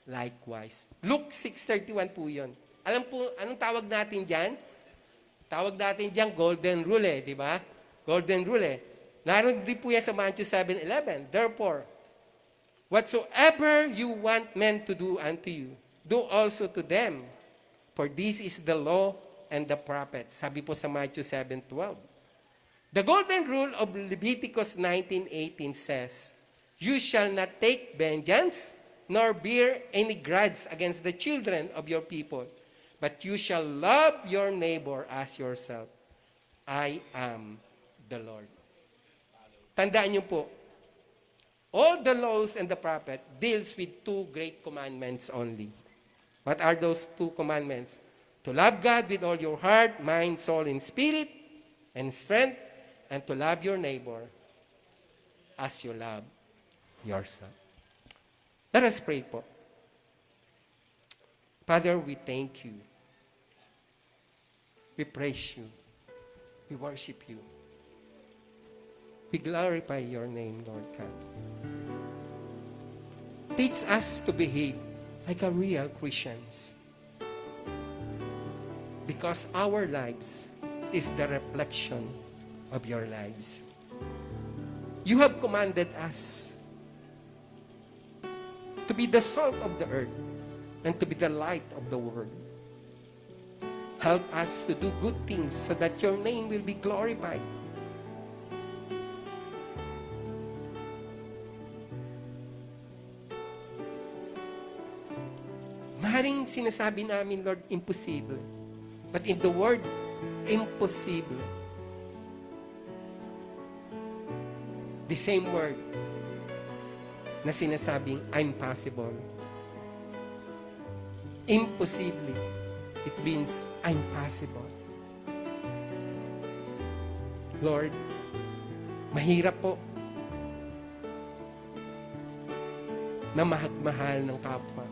likewise. Luke 6:31 po yun. Alam po, anong tawag natin dyan? Tawag natin dyan golden rule di ba? Golden rule eh. Naroon din po yan sa Matthew 7:11. Therefore, whatsoever you want men to do unto you, do also to them. For this is the law and the prophets. Sabi po sa Matthew 7:12. The golden rule of Leviticus 19:18 says, you shall not take vengeance, nor bear any grudge against the children of your people, but you shall love your neighbor as yourself. I am the Lord. Tandaan niyo po, all the laws and the prophet deals with two great commandments only. What are those two commandments? To love God with all your heart, mind, soul, and spirit, and strength, and to love your neighbor as you love yourself. Let us pray po. Father, we thank you. We praise you. We worship you. We glorify your name, Lord God. Teach us to behave like a real Christians. Because our lives is the reflection of your lives. You have commanded us to be the salt of the earth and to be the light of the world. Help us to do good things so that your name will be glorified. Maring sinasabi namin, Lord, impossible. But in the word, impossible, the same word na sinasabing, I'm possible. Impossible, it means I'm possible. Lord, mahirap po na mahagmahal ng kapwa.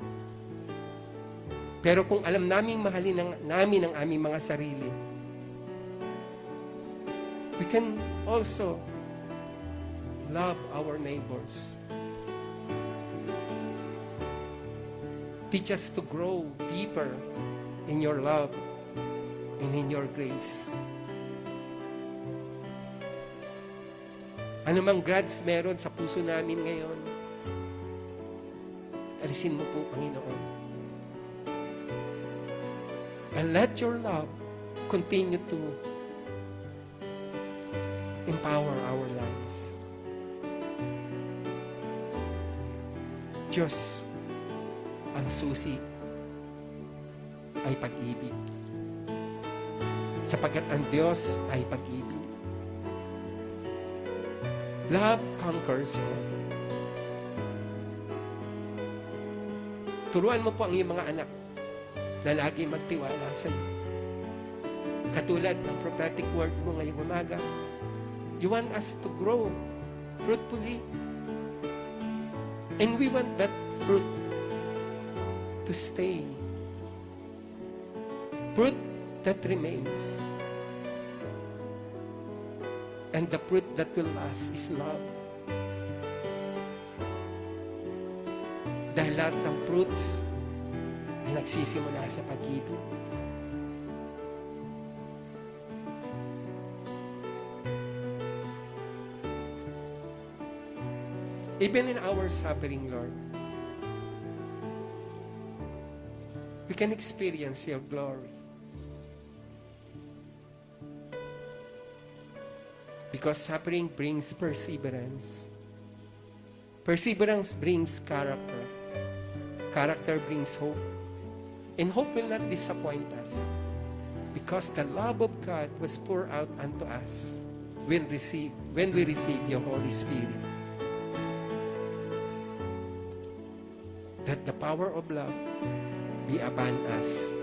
Pero kung alam namin mahalin namin ang aming mga sarili, we can also love our neighbors. Teach us to grow deeper in your love and in your grace. Ano mang grudge meron sa puso namin ngayon, alisin mo po, Panginoon. And let your love continue to empower our lives. Diyos, ang susi ay pag-ibig. Sapagkat ang Diyos ay pag-ibig. Love conquers all. Turuan mo po ang iyong mga anak na lagi magtiwala sa iyo. Katulad ng prophetic word mo ngayong umaga, you want us to grow fruitfully. And we want that fruit to stay. Fruit that remains. And the fruit that will last is love. Dahil lahat ng fruits ay nagsisimula sa pag-ibig. Even in our suffering, Lord, we can experience your glory. Because suffering brings perseverance. Perseverance brings character. Character brings hope. And hope will not disappoint us. Because the love of God was poured out unto us when we receive your Holy Spirit. That the power of love be upon us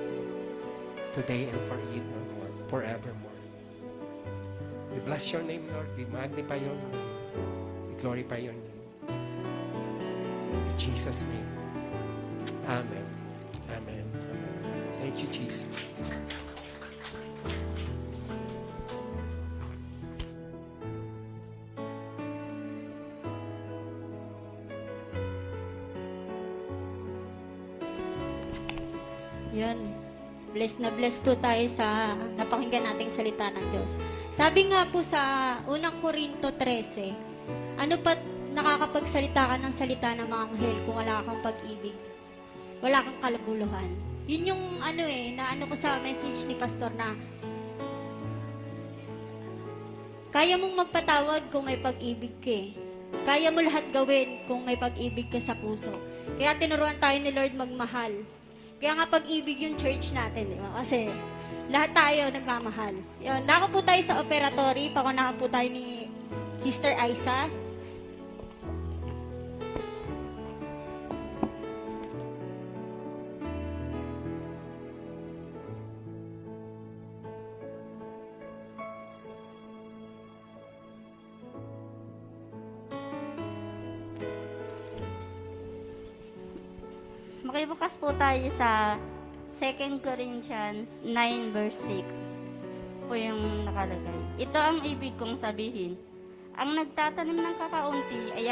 today and forevermore. We bless your name, Lord. We magnify your name. We glorify your name. In Jesus' name. Amen. Amen. Thank you, Jesus. Yun. na bless po tayo sa napakinggan nating salita ng Diyos. Sabi nga po sa unang Korinto 13, ano pa nakakapagsalita ka ng salita ng mga anghel kung wala kang pag-ibig? Wala kang kalabuluhan. Yun yung na ko sa message ni Pastor na kaya mong magpatawad kung may pag-ibig ka eh. Kaya mo lahat gawin kung may pag-ibig ka sa puso. Kaya tinuruan tayo ni Lord magmahal. Kaya nga pag-ibig yung church natin, di ba? Kasi lahat tayo nagmamahal. Yun, nako po tayo sa operatory. Pakunahan po tayo ni Sister Aiza. Makibukas po tayo sa 2 Corinthians 9 verse 6 po yung nakalagay. Ito ang ibig kong sabihin. Ang nagtatanim ng kakaunti ay